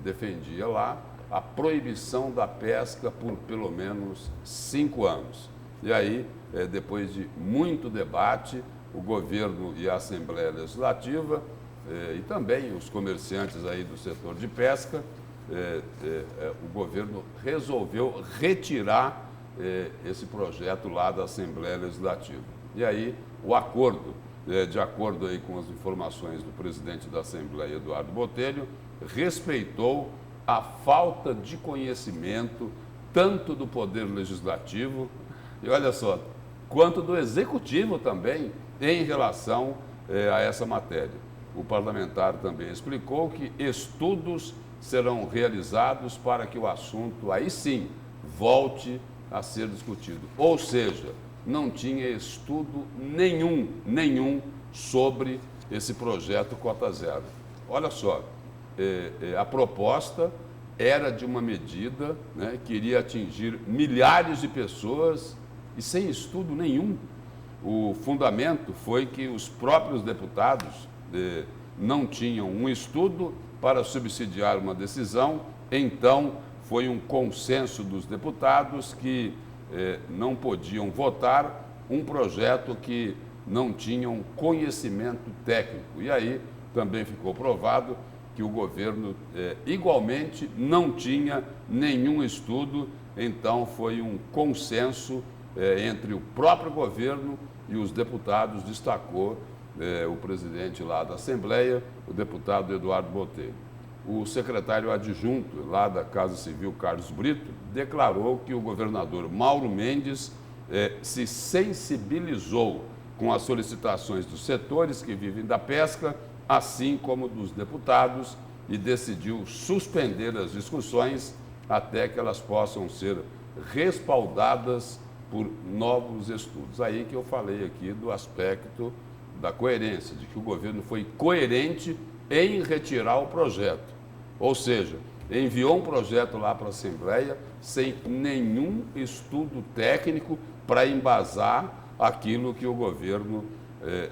defendia lá a proibição da pesca por pelo menos 5 anos. E aí, depois de muito debate, o governo e a Assembleia Legislativa e também os comerciantes aí do setor de pesca, o governo resolveu retirar esse projeto lá da Assembleia Legislativa. E aí, o acordo, de acordo aí com as informações do presidente da Assembleia, Eduardo Botelho, respeitou a falta de conhecimento tanto do Poder Legislativo, e olha só, quanto do Executivo também, em relação a essa matéria. O parlamentar também explicou que estudos serão realizados para que o assunto, aí sim, volte a ser discutido. Ou seja, não tinha estudo nenhum sobre esse projeto Cota Zero. Olha só, a proposta era de uma medida, né, que iria atingir milhares de pessoas e sem estudo nenhum. O fundamento foi que os próprios deputados não tinham um estudo para subsidiar uma decisão, então foi um consenso dos deputados que não podiam votar um projeto que não tinham conhecimento técnico. E aí também ficou provado que o governo igualmente não tinha nenhum estudo, então foi um consenso entre o próprio governo e os deputados, destacou o presidente lá da Assembleia, o deputado Eduardo Botelho. O secretário adjunto lá da Casa Civil, Carlos Brito, declarou que o governador Mauro Mendes se sensibilizou com as solicitações dos setores que vivem da pesca, assim como dos deputados, e decidiu suspender as discussões até que elas possam ser respaldadas por novos estudos. Aí que eu falei aqui do aspecto da coerência, de que o governo foi coerente em retirar o projeto. Ou seja, enviou um projeto lá para a Assembleia sem nenhum estudo técnico para embasar aquilo que o governo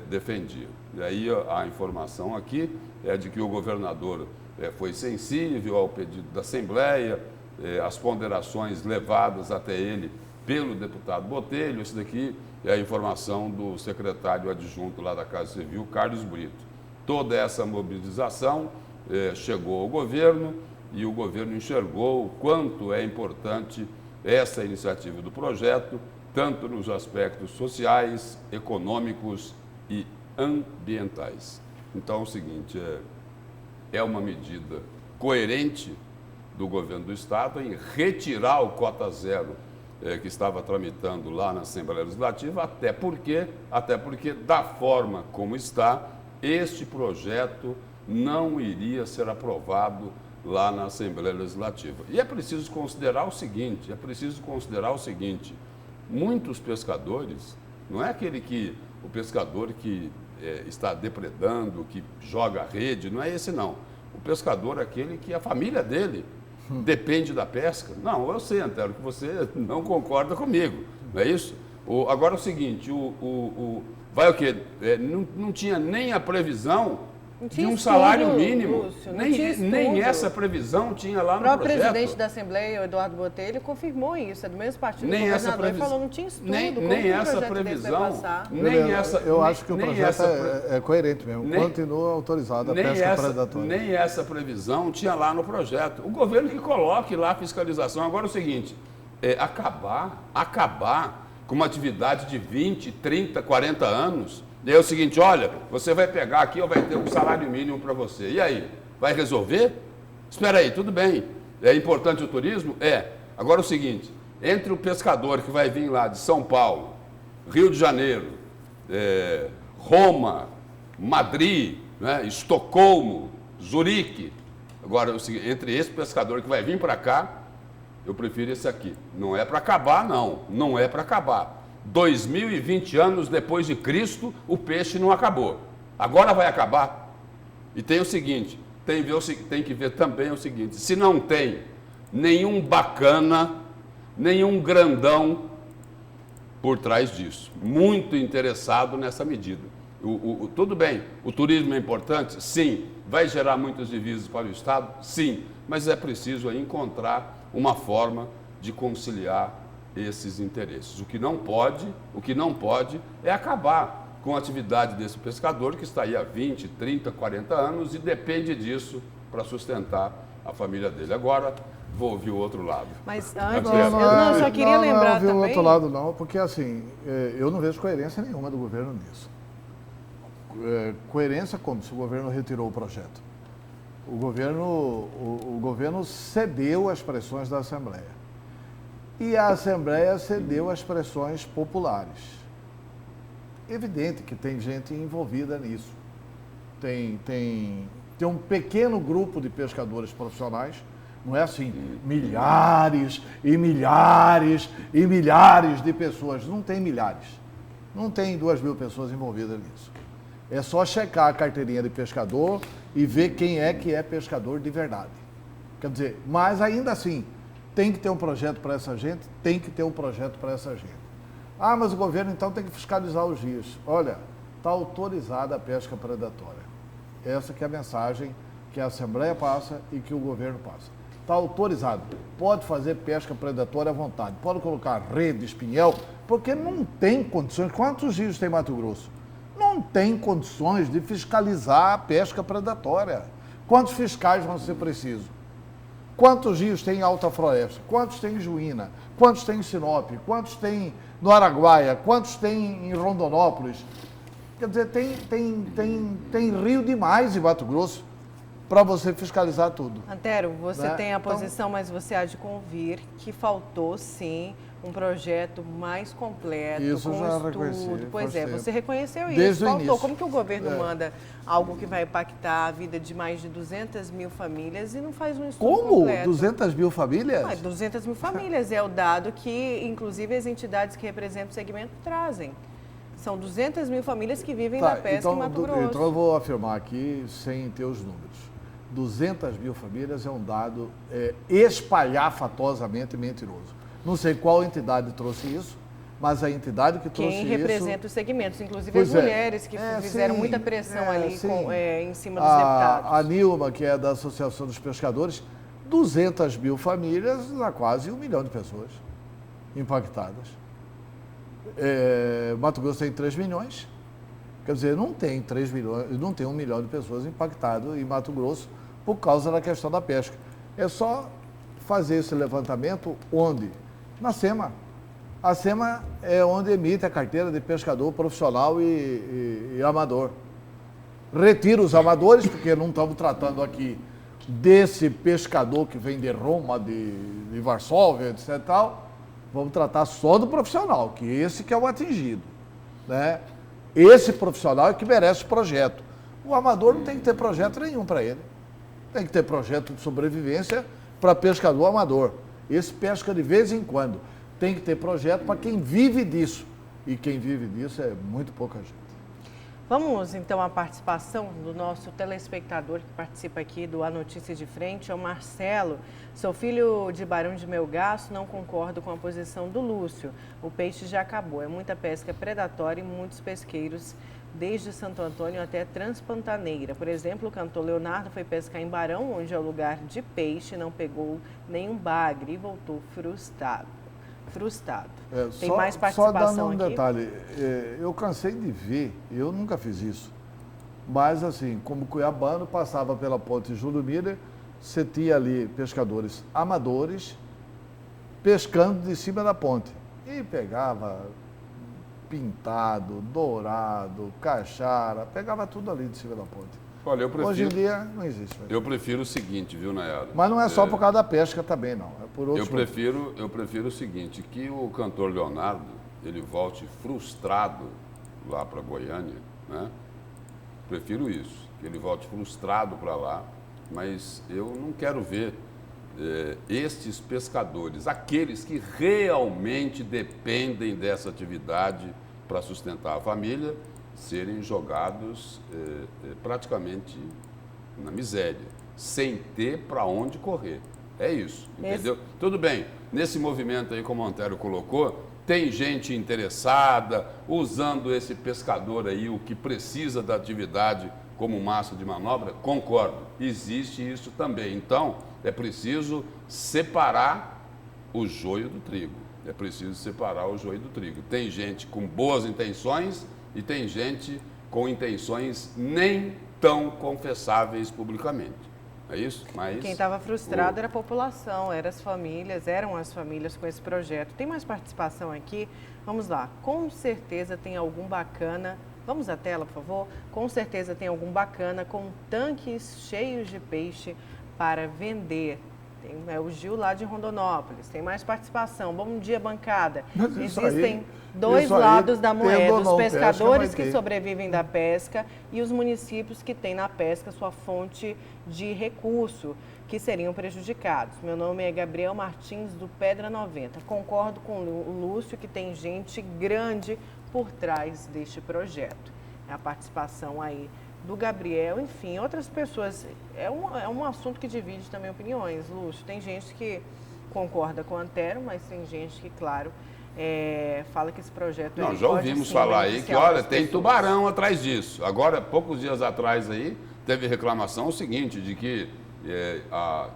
defendia. E aí a informação aqui é de que o governador foi sensível ao pedido da Assembleia, as ponderações levadas até ele pelo deputado Botelho. Isso daqui é a informação do secretário adjunto lá da Casa Civil, Carlos Brito. Toda essa mobilização chegou ao governo e o governo enxergou o quanto é importante essa iniciativa do projeto, tanto nos aspectos sociais, econômicos e ambientais. Então é o seguinte, é uma medida coerente do governo do Estado em retirar o Cota Zero que estava tramitando lá na Assembleia Legislativa, até porque, da forma como está, este projeto não iria ser aprovado lá na Assembleia Legislativa. E é preciso considerar o seguinte, muitos pescadores, não é o pescador que está depredando, que joga a rede, não é esse não. O pescador é aquele que a família dele depende da pesca. Não, eu sei, Antero, que você não concorda comigo, não é isso? Agora é o seguinte, vai o quê? Não tinha nem a previsão de um salário mínimo. Lúcio, nem essa previsão tinha lá no projeto. O próprio presidente da Assembleia, o Eduardo Botelho, confirmou isso. É do mesmo partido do governador. Ele falou, não tinha estudo. Nem essa previsão. Eu acho que o projeto é coerente mesmo. Continua autorizado a pesca predatória. Nem essa previsão tinha lá no projeto. O governo que coloque lá a fiscalização. Agora é o seguinte, acabar com uma atividade de 20, 30, 40 anos... E é o seguinte, olha, você vai pegar aqui ou vai ter um salário mínimo para você. E aí, vai resolver? Espera aí, tudo bem. É importante o turismo? Agora é o seguinte, entre o pescador que vai vir lá de São Paulo, Rio de Janeiro, Roma, Madrid, né, Estocolmo, Zurique. Agora, entre esse pescador que vai vir para cá, eu prefiro esse aqui. Não é para acabar, não é para acabar. 2020 anos depois de Cristo, o peixe não acabou. Agora vai acabar. E tem o seguinte, tem que ver também o seguinte, se não tem nenhum bacana, nenhum grandão por trás disso, muito interessado nessa medida. Tudo bem, o turismo é importante? Sim. Vai gerar muitas divisas para o Estado? Sim. Mas é preciso aí encontrar uma forma de conciliar esses interesses. O que não pode é acabar com a atividade desse pescador que está aí há 20, 30, 40 anos e depende disso para sustentar a família dele. Agora, vou ouvir o outro lado. Mas antes, eu só queria lembrar também... Não, não o outro lado não, porque assim, eu não vejo coerência nenhuma do governo nisso. Coerência como? Se o governo retirou o projeto. O governo cedeu às pressões da Assembleia. E a Assembleia cedeu às pressões populares. Evidente que tem gente envolvida nisso. Tem um pequeno grupo de pescadores profissionais, não é assim, milhares e milhares e milhares de pessoas. Não tem milhares. Não tem 2.000 pessoas envolvidas nisso. É só checar a carteirinha de pescador e ver quem é que é pescador de verdade. Quer dizer, mas ainda assim, tem que ter um projeto para essa gente, tem que ter um projeto para essa gente. Ah, mas o governo então tem que fiscalizar os rios. Olha, está autorizada a pesca predatória. Essa que é a mensagem que a Assembleia passa e que o governo passa. Está autorizado. Pode fazer pesca predatória à vontade. Pode colocar rede, espinhel, porque não tem condições. Quantos rios tem Mato Grosso? Não tem condições de fiscalizar a pesca predatória. Quantos fiscais vão ser precisos? Quantos rios tem em Alta Floresta? Quantos tem em Juína? Quantos tem em Sinop? Quantos tem no Araguaia? Quantos tem em Rondonópolis? Quer dizer, tem rio demais em Mato Grosso para você fiscalizar tudo. Antero, você né? tem a posição, mas você há de convir que faltou, sim, um projeto mais completo, isso com já estudo. reconheci, Pois é, você reconheceu isso. Desde Faltou. o início. Como que o governo manda algo que vai impactar a vida de mais de 200.000 famílias e não faz um estudo completo? 200.000 famílias? 200.000 famílias é o dado que, inclusive, as entidades que representam o segmento trazem. São 200.000 famílias que vivem da pesca em Mato Grosso. Então eu vou afirmar aqui, sem ter os números. 200.000 famílias é um dado espalhafatosamente mentiroso. Não sei qual entidade trouxe isso, mas a entidade que trouxe isso... Quem representa os segmentos, inclusive as mulheres que fizeram muita pressão ali em cima dos deputados. A Nilma, que é da Associação dos Pescadores, 200.000 famílias, dá quase 1 milhão de pessoas impactadas. Mato Grosso tem 3 milhões, quer dizer, não tem 3 milhões, não tem 1 milhão de pessoas impactadas em Mato Grosso por causa da questão da pesca. É só fazer esse levantamento onde? Na SEMA. A SEMA é onde emite a carteira de pescador profissional e amador. Retira os amadores, porque não estamos tratando aqui desse pescador que vem de Roma, de Varsóvia, etc. e tal. Vamos tratar só do profissional, que esse que é o atingido, né? Esse profissional é que merece o projeto. O amador não tem que ter projeto nenhum para ele. Tem que ter projeto de sobrevivência para pescador amador. Esse pesca de vez em quando. Tem que ter projeto para quem vive disso. E quem vive disso é muito pouca gente. Vamos, então, à participação do nosso telespectador que participa aqui do A Notícia de Frente, é o Marcelo. Sou filho de Barão de Melgaço, não concordo com a posição do Lúcio. O peixe já acabou, é muita pesca predatória e muitos pesqueiros, desde Santo Antônio até Transpantaneira. Por exemplo, o cantor Leonardo foi pescar em Barão, onde é o lugar de peixe, não pegou nenhum bagre e voltou frustrado. Tem mais participação só dando um aqui? detalhe, eu cansei de ver, eu nunca fiz isso, mas assim, como cuiabano, passava pela ponte Júlio Miller, você tinha ali pescadores amadores pescando de cima da ponte e pegava pintado, dourado, caixara, pegava tudo ali de cima da ponte. Olha, eu prefiro... Hoje em dia não existe. Eu prefiro o seguinte, viu, Nayara? Mas não é só por causa da pesca também, não. É por outros eu prefiro o seguinte, que o cantor Leonardo, ele volte frustrado lá para Goiânia, né? Prefiro isso, que ele volte frustrado para lá, mas eu não quero ver estes pescadores, aqueles que realmente dependem dessa atividade para sustentar a família, serem jogados praticamente na miséria, sem ter para onde correr. É isso, entendeu? Tudo bem, nesse movimento aí, como o Antero colocou, tem gente interessada, usando esse pescador aí, o que precisa da atividade como massa de manobra, concordo, existe isso também. Então, é preciso separar o joio do trigo. É preciso separar o joio do trigo. Tem gente com boas intenções e tem gente com intenções nem tão confessáveis publicamente. É isso? Mas quem estava frustrado era a população, eram as famílias com esse projeto. Tem mais participação aqui? Vamos lá. Com certeza tem algum bacana. Vamos à tela, por favor. Com certeza tem algum bacana com tanques cheios de peixe para vender. É o Gil lá de Rondonópolis. Tem mais participação. Bom dia, bancada. Existem dois lados da moeda. Os pescadores que sobrevivem da pesca e os municípios que têm na pesca sua fonte de recurso, que seriam prejudicados. Meu nome é Gabriel Martins, do Pedra 90. Concordo com o Lúcio que tem gente grande por trás deste projeto. É a participação aí do Gabriel, enfim, outras pessoas. É um assunto que divide também opiniões, Lúcio. Tem gente que concorda com o Antero, mas tem gente que, claro, fala que esse projeto... Não, já ouvimos falar aí que, olha, tem tubarão atrás disso. Agora, poucos dias atrás aí, teve reclamação o seguinte, de que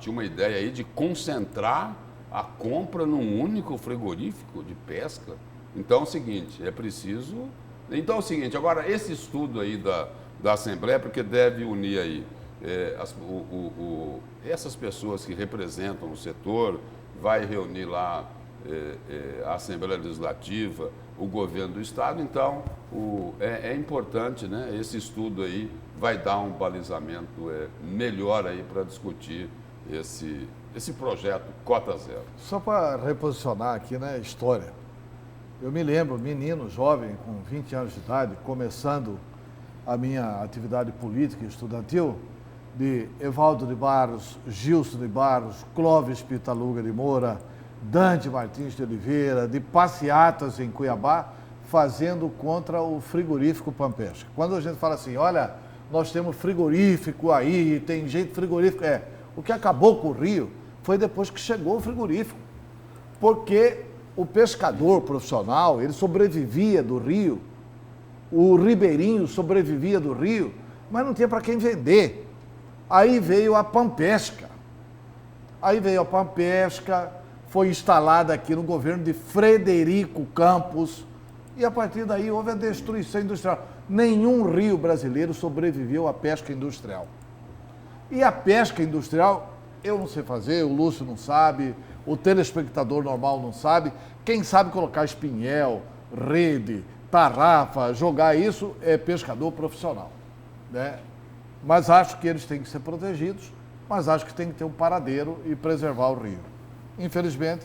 tinha uma ideia aí de concentrar a compra num único frigorífico de pesca. Então é o seguinte, é preciso... Então é o seguinte, agora, esse estudo aí da Assembleia, porque deve unir aí essas pessoas que representam o setor, vai reunir lá a Assembleia Legislativa, o governo do Estado, então é importante, né? Esse estudo aí vai dar um balizamento melhor aí para discutir esse projeto Cota Zero. Só para reposicionar aqui, né, história. Eu me lembro, menino, jovem, com 20 anos de idade, começando a minha atividade política e estudantil, de Evaldo de Barros, Gilson de Barros, Clóvis Pitaluga de Moura, Dante Martins de Oliveira, de passeatas em Cuiabá, fazendo contra o frigorífico Pampesca. Quando a gente fala assim, olha, nós temos frigorífico aí, tem gente frigorífico, o que acabou com o Rio foi depois que chegou o frigorífico, porque o pescador profissional, ele sobrevivia do rio, o ribeirinho sobrevivia do rio, mas não tinha para quem vender. Aí veio a Pampesca. Foi instalada aqui no governo de Frederico Campos, e a partir daí houve a destruição industrial. Nenhum rio brasileiro sobreviveu à pesca industrial. E a pesca industrial, eu não sei fazer, o Lúcio não sabe, o telespectador normal não sabe. Quem sabe colocar espinhel, rede, tarrafa, jogar isso é pescador profissional, né? Mas acho que eles têm que ser protegidos, mas acho que tem que ter um paradeiro e preservar o rio. Infelizmente,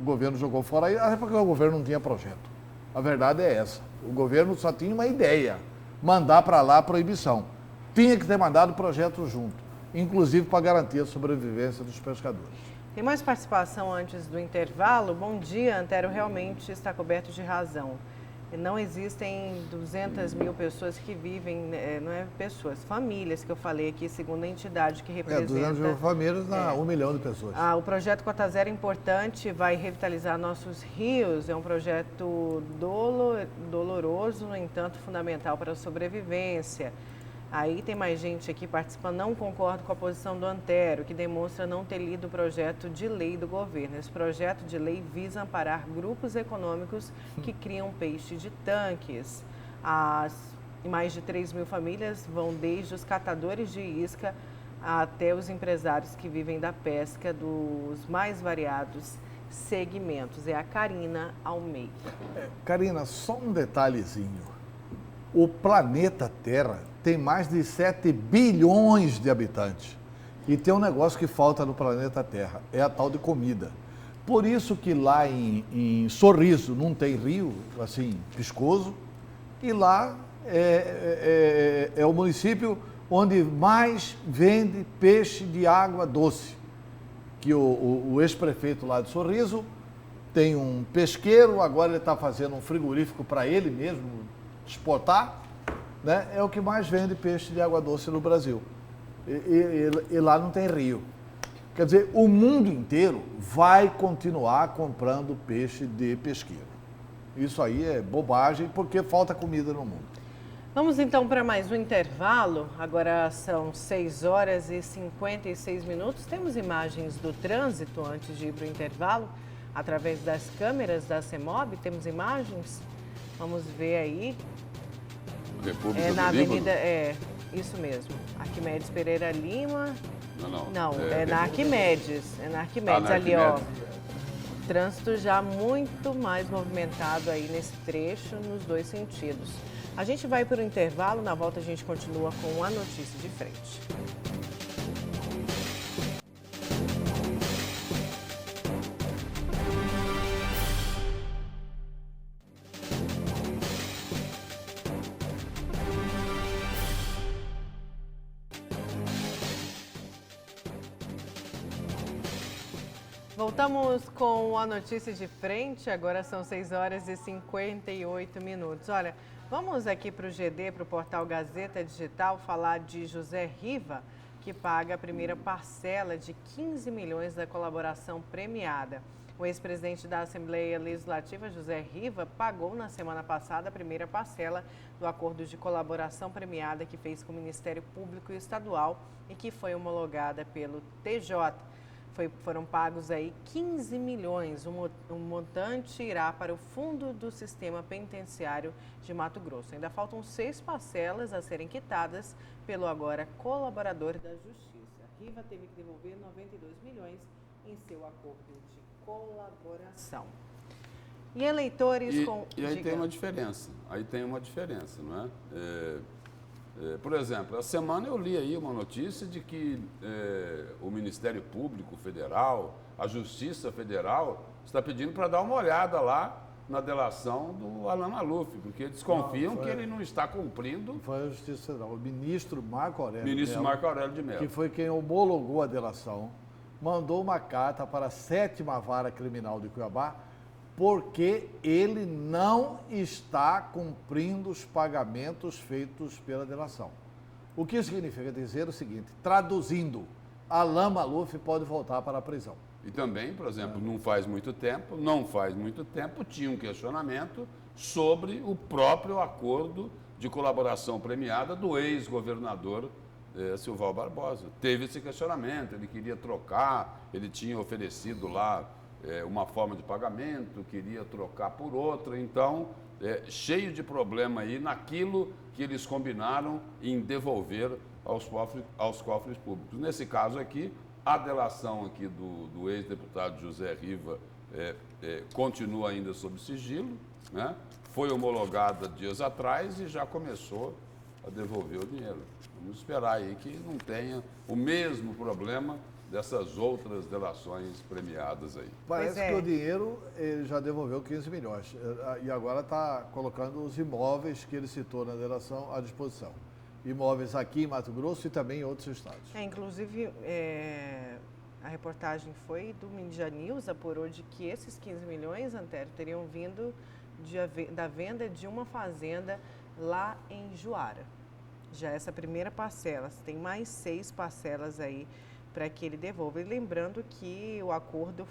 o governo jogou fora aí, até porque o governo não tinha projeto. A verdade é essa. O governo só tinha uma ideia, mandar para lá a proibição. Tinha que ter mandado o projeto junto, inclusive para garantir a sobrevivência dos pescadores. Tem mais participação antes do intervalo? Bom dia, Antero, realmente está coberto de razão. Não existem 200 mil pessoas que vivem, não é pessoas, famílias que eu falei aqui, segundo a entidade que representa... 200 mil famílias dá 1 milhão de pessoas. O projeto Cota Zero é importante, vai revitalizar nossos rios, é um projeto doloroso, no entanto, fundamental para a sobrevivência. Aí tem mais gente aqui participando, não concordo com a posição do Antero, que demonstra não ter lido o projeto de lei do governo. Esse projeto de lei visa amparar grupos econômicos que criam peixe de tanques. Mais de 3 mil famílias vão desde os catadores de isca até os empresários que vivem da pesca dos mais variados segmentos. É a Karina Almeida. Karina, só um detalhezinho. O planeta Terra tem mais de 7 bilhões de habitantes. E tem um negócio que falta no planeta Terra, é a tal de comida. Por isso que lá em Sorriso não tem rio, assim, piscoso, e lá é o município onde mais vende peixe de água doce. Que o ex-prefeito lá de Sorriso tem um pesqueiro, agora ele está fazendo um frigorífico para ele mesmo exportar, né? É o que mais vende peixe de água doce no Brasil. E lá não tem rio. Quer dizer, o mundo inteiro vai continuar comprando peixe de pesqueiro. Isso aí é bobagem, porque falta comida no mundo. Vamos então para mais um intervalo. Agora são 6 horas e 56 minutos. Temos imagens do trânsito antes de ir para o intervalo. Através das câmeras da CEMOB, temos imagens. Vamos ver aí. República na do Líbano? Avenida, isso mesmo. Arquimedes Pereira Lima. Não, é na Arquimedes. É na Arquimedes, na ali, ó. Arquimedes. Trânsito já muito mais movimentado aí nesse trecho, nos dois sentidos. A gente vai para o intervalo, na volta a gente continua com a notícia de frente. Voltamos com a notícia de frente, agora são 6 horas e 58 minutos. Olha, vamos aqui para o GD, para o portal Gazeta Digital, falar de José Riva, que paga a primeira parcela de 15 milhões da colaboração premiada. O ex-presidente da Assembleia Legislativa, José Riva, pagou na semana passada a primeira parcela do acordo de colaboração premiada que fez com o Ministério Público Estadual e que foi homologada pelo TJ. Foram pagos aí 15 milhões. O montante irá para o Fundo do Sistema Penitenciário de Mato Grosso. Ainda faltam 6 parcelas a serem quitadas pelo agora colaborador da Justiça. Riva teve que devolver 92 milhões em seu acordo de colaboração. E eleitores com... E aí tem uma diferença. Não é? Por exemplo, essa semana eu li aí uma notícia de que o Ministério Público Federal, a Justiça Federal, está pedindo para dar uma olhada lá na delação do Alan Maluf, porque desconfiam que ele não está cumprindo. Foi a Justiça Federal, o ministro Marco Aurélio Marco Aurélio de Mello, que foi quem homologou a delação, mandou uma carta para a 7ª Vara Criminal de Cuiabá, porque ele não está cumprindo os pagamentos feitos pela delação. O que significa dizer o seguinte, traduzindo, Alan Maluf pode voltar para a prisão. E também, por exemplo, não faz muito tempo, tinha um questionamento sobre o próprio acordo de colaboração premiada do ex-governador Silval Barbosa. Teve esse questionamento, ele queria trocar, ele tinha oferecido lá uma forma de pagamento, queria trocar por outra, então, cheio de problema aí naquilo que eles combinaram em devolver aos cofres públicos. Nesse caso aqui, a delação aqui do ex-deputado José Riva continua ainda sob sigilo, né? Foi homologada dias atrás e já começou a devolver o dinheiro. Vamos esperar aí que não tenha o mesmo problema dessas outras delações premiadas aí. Parece que o dinheiro ele já devolveu 15 milhões e agora está colocando os imóveis que ele citou na delação à disposição. Imóveis aqui em Mato Grosso e também em outros estados. Inclusive, a reportagem foi do Mídia News, apurou de que esses 15 milhões, Antero, teriam vindo da venda de uma fazenda lá em Juara. Já essa primeira parcela, tem mais 6 parcelas aí para que ele devolva. E lembrando que o acordo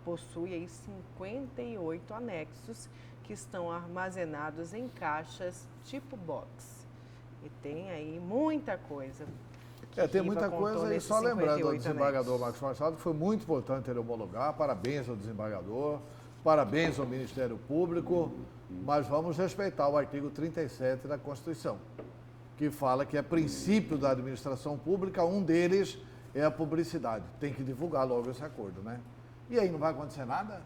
possui aí 58 anexos que estão armazenados em caixas tipo box. E tem aí muita coisa. Tem muita coisa e só lembrando ao desembargador Marcos Machado que foi muito importante ele homologar. Parabéns ao desembargador, parabéns ao Ministério Público, mas vamos respeitar o artigo 37 da Constituição, que fala que é princípio da administração pública, um deles é a publicidade. Tem que divulgar logo esse acordo, né? E aí não vai acontecer nada?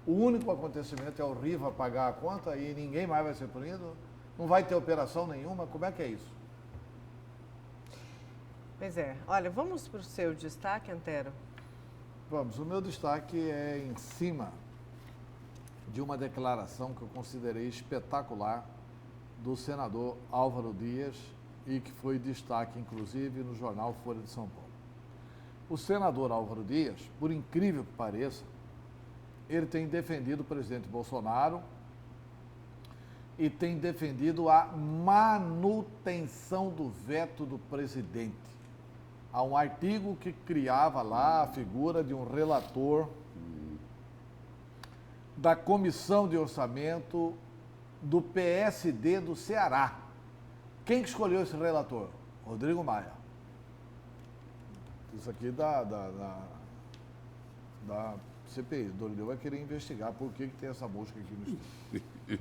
O único acontecimento é o Riva pagar a conta e ninguém mais vai ser punido? Não vai ter operação nenhuma? Como é que é isso? Pois é. Olha, vamos para o seu destaque, Antero? Vamos. O meu destaque é em cima de uma declaração que eu considerei espetacular do senador Álvaro Dias e que foi destaque, inclusive, no jornal Folha de São Paulo. O senador Álvaro Dias, por incrível que pareça, ele tem defendido o presidente Bolsonaro e tem defendido a manutenção do veto do presidente. Há um artigo que criava lá a figura de um relator da Comissão de Orçamento do PSD do Ceará. Quem que escolheu esse relator? Rodrigo Maia. Isso aqui da CPI. O Dorideu vai querer investigar por que tem essa mosca aqui no estúdio.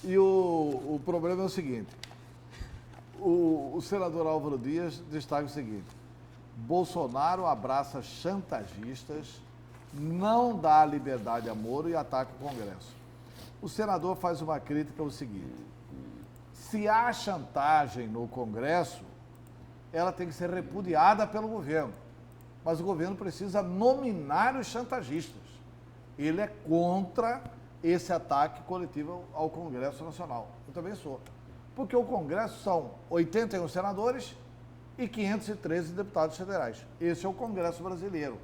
E o problema é o seguinte. O senador Álvaro Dias destaca o seguinte: Bolsonaro abraça chantagistas, não dá liberdade a Moro e ataca o Congresso. O senador faz uma crítica ao seguinte: se há chantagem no Congresso, ela tem que ser repudiada pelo governo. Mas o governo precisa nominar os chantagistas. Ele é contra esse ataque coletivo ao Congresso Nacional. Eu também sou. Porque o Congresso são 81 senadores e 513 deputados federais. Esse é o Congresso brasileiro.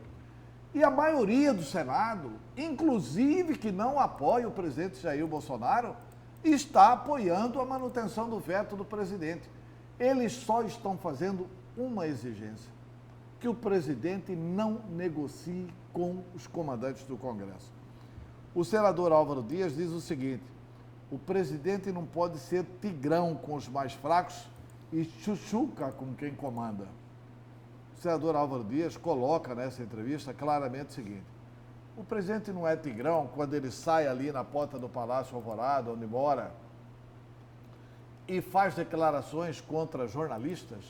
E a maioria do Senado, inclusive que não apoia o presidente Jair Bolsonaro, está apoiando a manutenção do veto do presidente. Eles só estão fazendo uma exigência: que o presidente não negocie com os comandantes do Congresso. O senador Álvaro Dias diz o seguinte: o presidente não pode ser tigrão com os mais fracos e chuchuca com quem comanda. O senador Álvaro Dias coloca nessa entrevista claramente o seguinte: o presidente não é tigrão quando ele sai ali na porta do Palácio Alvorada, onde mora, e faz declarações contra jornalistas,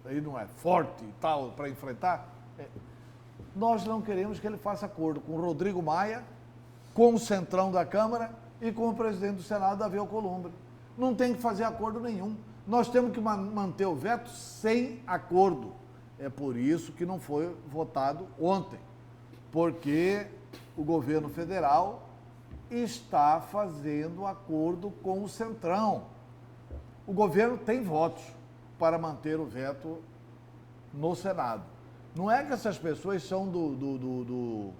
aí não é forte e tal para enfrentar. Nós não queremos que ele faça acordo com o Rodrigo Maia, com o centrão da Câmara e com o presidente do Senado, Davi Alcolumbre. Não tem que fazer acordo nenhum. Nós temos que manter o veto sem acordo. É por isso que não foi votado ontem, porque o governo federal está fazendo acordo com o centrão. O governo tem votos para manter o veto no Senado. Não é que essas pessoas são do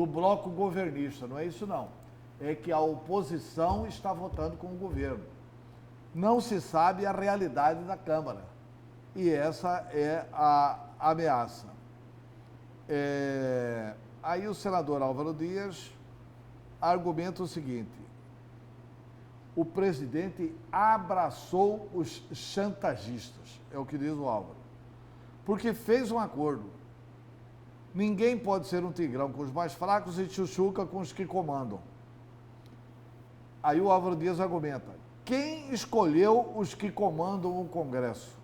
bloco governista, não é isso não. É que a oposição está votando com o governo. Não se sabe a realidade da Câmara. E essa é a ameaça. Aí o senador Álvaro Dias argumenta o seguinte: o presidente abraçou os chantagistas, é o que diz o Álvaro, porque fez um acordo. Ninguém pode ser um tigrão com os mais fracos e chuchuca com os que comandam. Aí o Álvaro Dias argumenta: quem escolheu os que comandam o Congresso?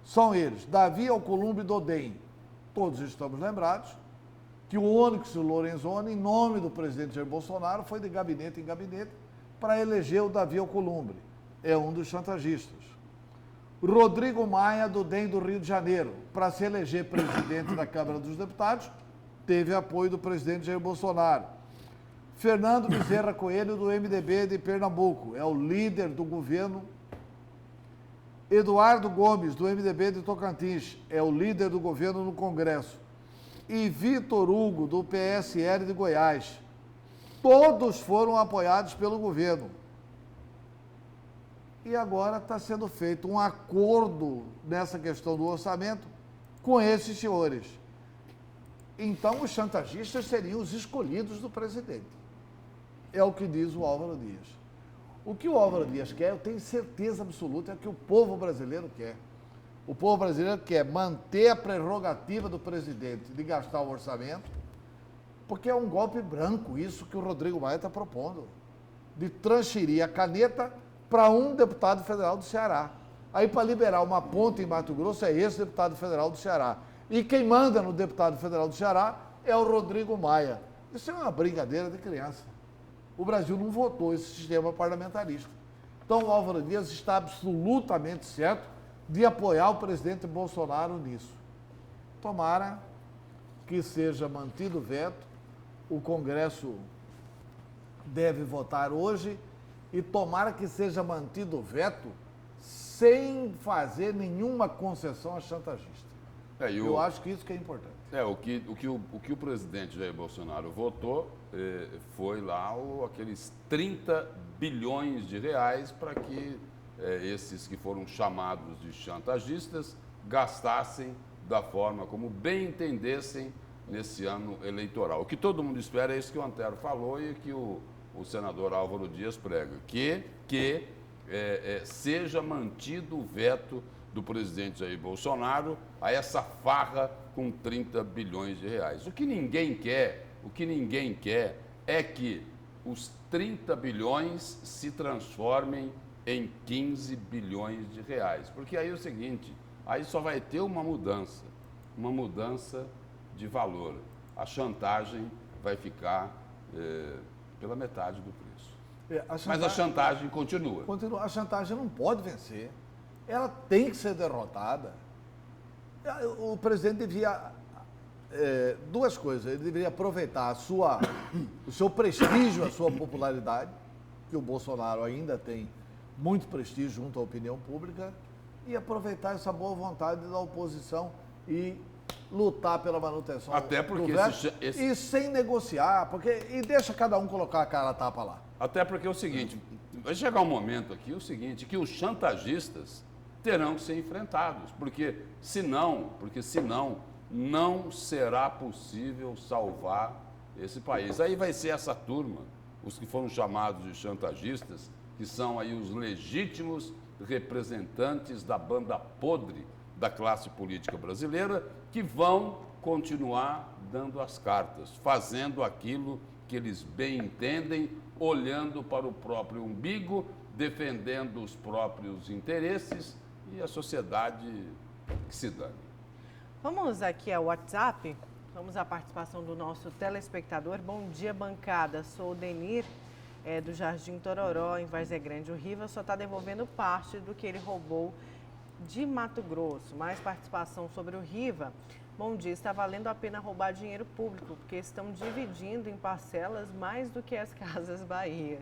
São eles, Davi Alcolumbre e Dodem. Todos estamos lembrados que o Onyx Lorenzoni, em nome do presidente Jair Bolsonaro, foi de gabinete em gabinete para eleger o Davi Alcolumbre. É um dos chantagistas. Rodrigo Maia, do DEM do Rio de Janeiro, para se eleger presidente da Câmara dos Deputados, teve apoio do presidente Jair Bolsonaro. Fernando Bezerra Coelho, do MDB de Pernambuco, é o líder do governo. Eduardo Gomes, do MDB de Tocantins, é o líder do governo no Congresso. E Vitor Hugo, do PSL de Goiás. Todos foram apoiados pelo governo. E agora está sendo feito um acordo nessa questão do orçamento com esses senhores. Então, os chantagistas seriam os escolhidos do presidente. É o que diz o Álvaro Dias. O que o Álvaro Dias quer, eu tenho certeza absoluta, é o que o povo brasileiro quer. O povo brasileiro quer manter a prerrogativa do presidente de gastar o orçamento, porque é um golpe branco isso que o Rodrigo Maia está propondo, de transferir a caneta para um deputado federal do Ceará. Aí, para liberar uma ponte em Mato Grosso, é esse deputado federal do Ceará. E quem manda no deputado federal do Ceará é o Rodrigo Maia. Isso é uma brincadeira de criança. O Brasil não votou esse sistema parlamentarista. Então, o Álvaro Dias está absolutamente certo de apoiar o presidente Bolsonaro nisso. Tomara que seja mantido o veto. O Congresso deve votar hoje e tomara que seja mantido o veto sem fazer nenhuma concessão a chantagista. Eu acho que isso que é importante. O que o presidente Jair Bolsonaro votou foi lá aqueles 30 bilhões de reais para que esses que foram chamados de chantagistas gastassem da forma como bem entendessem nesse ano eleitoral. O que todo mundo espera é isso que o Antero falou e que o senador Álvaro Dias prega, que seja mantido o veto do presidente Jair Bolsonaro a essa farra com 30 bilhões de reais. O que ninguém quer é que os 30 bilhões se transformem em 15 bilhões de reais. Porque aí é o seguinte, aí só vai ter uma mudança de valor. A chantagem vai ficar pela metade do preço. Mas a chantagem continua. A chantagem não pode vencer. Ela tem que ser derrotada. O presidente devia... duas coisas. Ele deveria aproveitar o seu prestígio, a sua popularidade, que o Bolsonaro ainda tem muito prestígio junto à opinião pública, e aproveitar essa boa vontade da oposição e lutar pela manutenção até porque do veto, e sem negociar, e deixa cada um colocar a cara a tapa lá. Até porque é o seguinte, vai chegar um momento aqui, que os chantagistas terão que ser enfrentados, porque senão não será possível salvar esse país. Aí vai ser essa turma, os que foram chamados de chantagistas, que são aí os legítimos representantes da banda podre da classe política brasileira, que vão continuar dando as cartas, fazendo aquilo que eles bem entendem, olhando para o próprio umbigo, defendendo os próprios interesses e a sociedade que se dane. Vamos aqui ao WhatsApp, vamos à participação do nosso telespectador. Bom dia, bancada. Sou o Denir, do Jardim Tororó, em Várzea Grande. O Riva só está devolvendo parte do que ele roubou de Mato Grosso. Mais participação sobre o Riva. Bom dia, está valendo a pena roubar dinheiro público, porque estão dividindo em parcelas mais do que as Casas Bahia.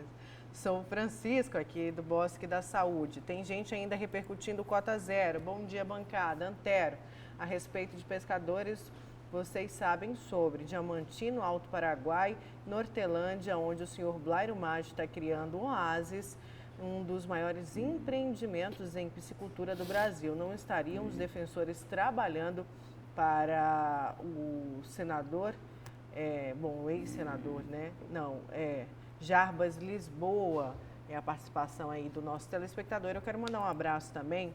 Sou o Francisco, aqui do Bosque da Saúde. Tem gente ainda repercutindo cota zero. Bom dia, bancada. Antero, a respeito de pescadores, vocês sabem sobre Diamantino, Alto Paraguai, Nortelândia, onde o senhor Blairo Maggi está criando um oásis, um dos maiores empreendimentos em piscicultura do Brasil. Não estariam os defensores trabalhando para o senador, o ex-senador, né? Não, Jarbas Lisboa, é a participação aí do nosso telespectador. Eu quero mandar um abraço também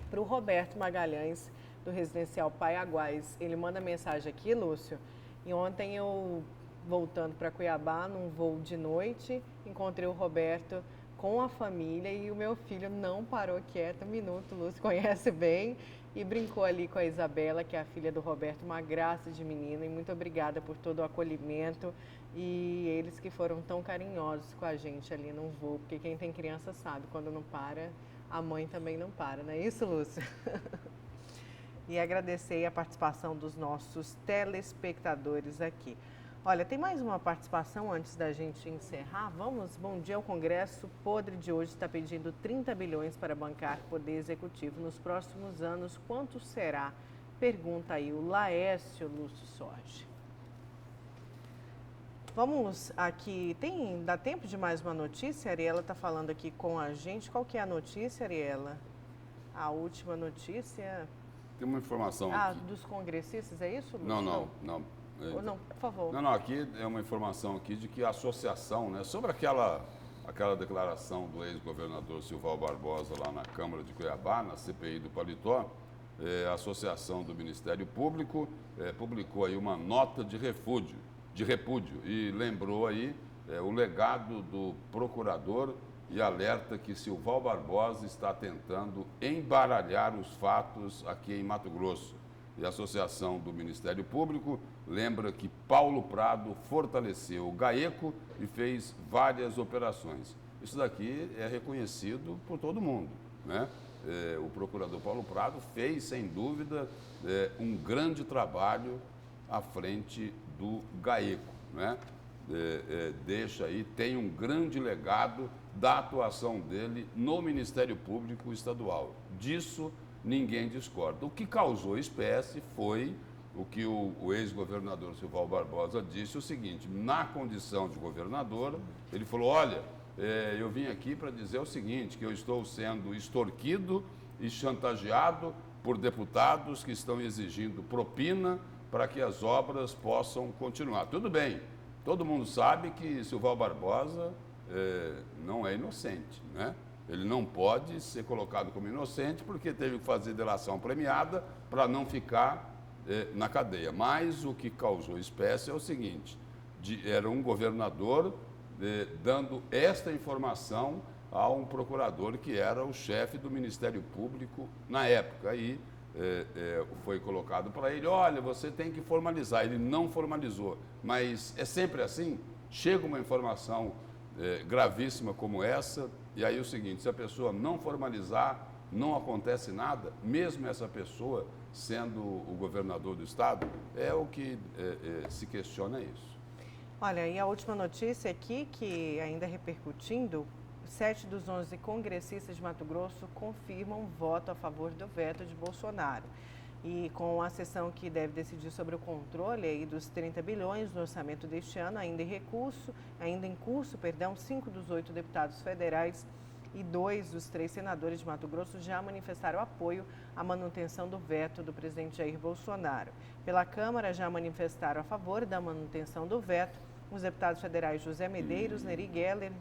para o Roberto Magalhães, do Residencial Paiaguás. Ele manda mensagem aqui, Lúcio, e ontem eu, voltando para Cuiabá, num voo de noite, encontrei o Roberto com a família e o meu filho não parou quieto um minuto, o Lúcio conhece bem, e brincou ali com a Isabela, que é a filha do Roberto, uma graça de menina, e muito obrigada por todo o acolhimento e eles que foram tão carinhosos com a gente ali no voo, porque quem tem criança sabe, quando não para, a mãe também não para, não é isso, Lúcio? E agradecer a participação dos nossos telespectadores aqui. Olha, tem mais uma participação antes da gente encerrar. Vamos? Bom dia. O Congresso podre de hoje está pedindo 30 bilhões para bancar o Poder Executivo nos próximos anos. Quanto será? Pergunta aí o Laércio Lúcio Sorge. Vamos aqui. Dá tempo de mais uma notícia? A Ariela está falando aqui com a gente. Qual que é a notícia, Ariela? A última notícia... Tem uma informação aqui. Dos congressistas, é isso, Lúcio? Não. Não, por favor. Não, aqui é uma informação aqui de que a associação, né, sobre aquela declaração do ex-governador Silval Barbosa lá na Câmara de Cuiabá, na CPI do Paletó, a Associação do Ministério Público publicou aí uma nota de repúdio e lembrou aí o legado do procurador e alerta que Silval Barbosa está tentando embaralhar os fatos aqui em Mato Grosso. E a Associação do Ministério Público lembra que Paulo Prado fortaleceu o GAECO e fez várias operações. Isso daqui é reconhecido por todo mundo, né? O procurador Paulo Prado fez, sem dúvida, um grande trabalho à frente do GAECO, né? Deixa aí, tem um grande legado da atuação dele no Ministério Público Estadual. Disso ninguém discorda. O que causou espécie foi o que o ex-governador Silval Barbosa disse, o seguinte: na condição de governador, ele falou, olha, eu vim aqui para dizer o seguinte, que eu estou sendo extorquido e chantageado por deputados que estão exigindo propina para que as obras possam continuar. Tudo bem, todo mundo sabe que Silval Barbosa não é inocente, né? Ele não pode ser colocado como inocente porque teve que fazer delação premiada para não ficar na cadeia. Mas o que causou espécie é o seguinte, era um governador dando esta informação a um procurador que era o chefe do Ministério Público na época. Aí foi colocado para ele, olha, você tem que formalizar. Ele não formalizou, mas é sempre assim, chega uma informação gravíssima como essa, e aí é o seguinte, se a pessoa não formalizar, não acontece nada, mesmo essa pessoa sendo o governador do estado, é o que se questiona isso. Olha, e a última notícia aqui, que ainda repercutindo, 7 dos 11 congressistas de Mato Grosso confirmam voto a favor do veto de Bolsonaro. E com a sessão que deve decidir sobre o controle aí dos 30 bilhões no orçamento deste ano, ainda em curso, 5 dos 8 deputados federais e 2 dos 3 senadores de Mato Grosso já manifestaram apoio à manutenção do veto do presidente Jair Bolsonaro. Pela Câmara, já manifestaram a favor da manutenção do veto os deputados federais José Medeiros, Neri Geller,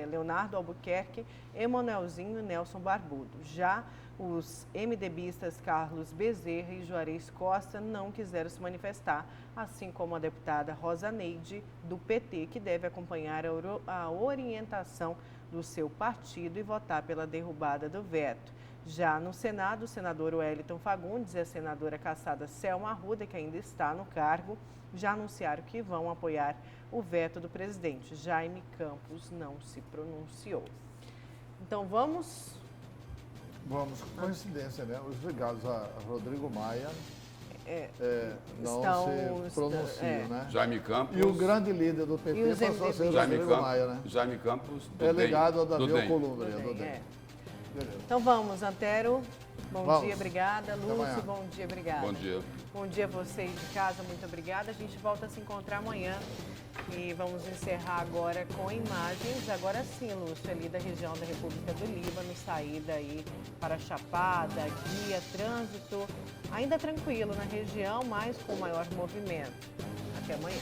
Leonardo Albuquerque, Emanuelzinho e Nelson Barbudo. Já os MDBistas Carlos Bezerra e Juarez Costa não quiseram se manifestar, assim como a deputada Rosa Neide, do PT, que deve acompanhar a orientação do seu partido e votar pela derrubada do veto. Já no Senado, o senador Wellington Fagundes e a senadora cassada Selma Arruda, que ainda está no cargo, já anunciaram que vão apoiar o veto do presidente. Jaime Campos não se pronunciou. Então vamos... Vamos, coincidência, né? Os ligados a Rodrigo Maia não se pronunciam, né? Jaime Campos... E o grande líder do PT passou a ser o Rodrigo Maia, né? Jaime Campos do ligado ao Davi DEM. Alcolumbre, do DEM. Então vamos, Antero. Bom dia, obrigada. Até Lúcio, amanhã. bom dia, obrigada. Bom dia. Bom dia a vocês de casa, muito obrigada. A gente volta a se encontrar amanhã e vamos encerrar agora com imagens. Agora sim, Lúcio, ali da região da República do Líbano, saída aí para Chapada, guia, trânsito, ainda tranquilo na região, mas com maior movimento. Até amanhã.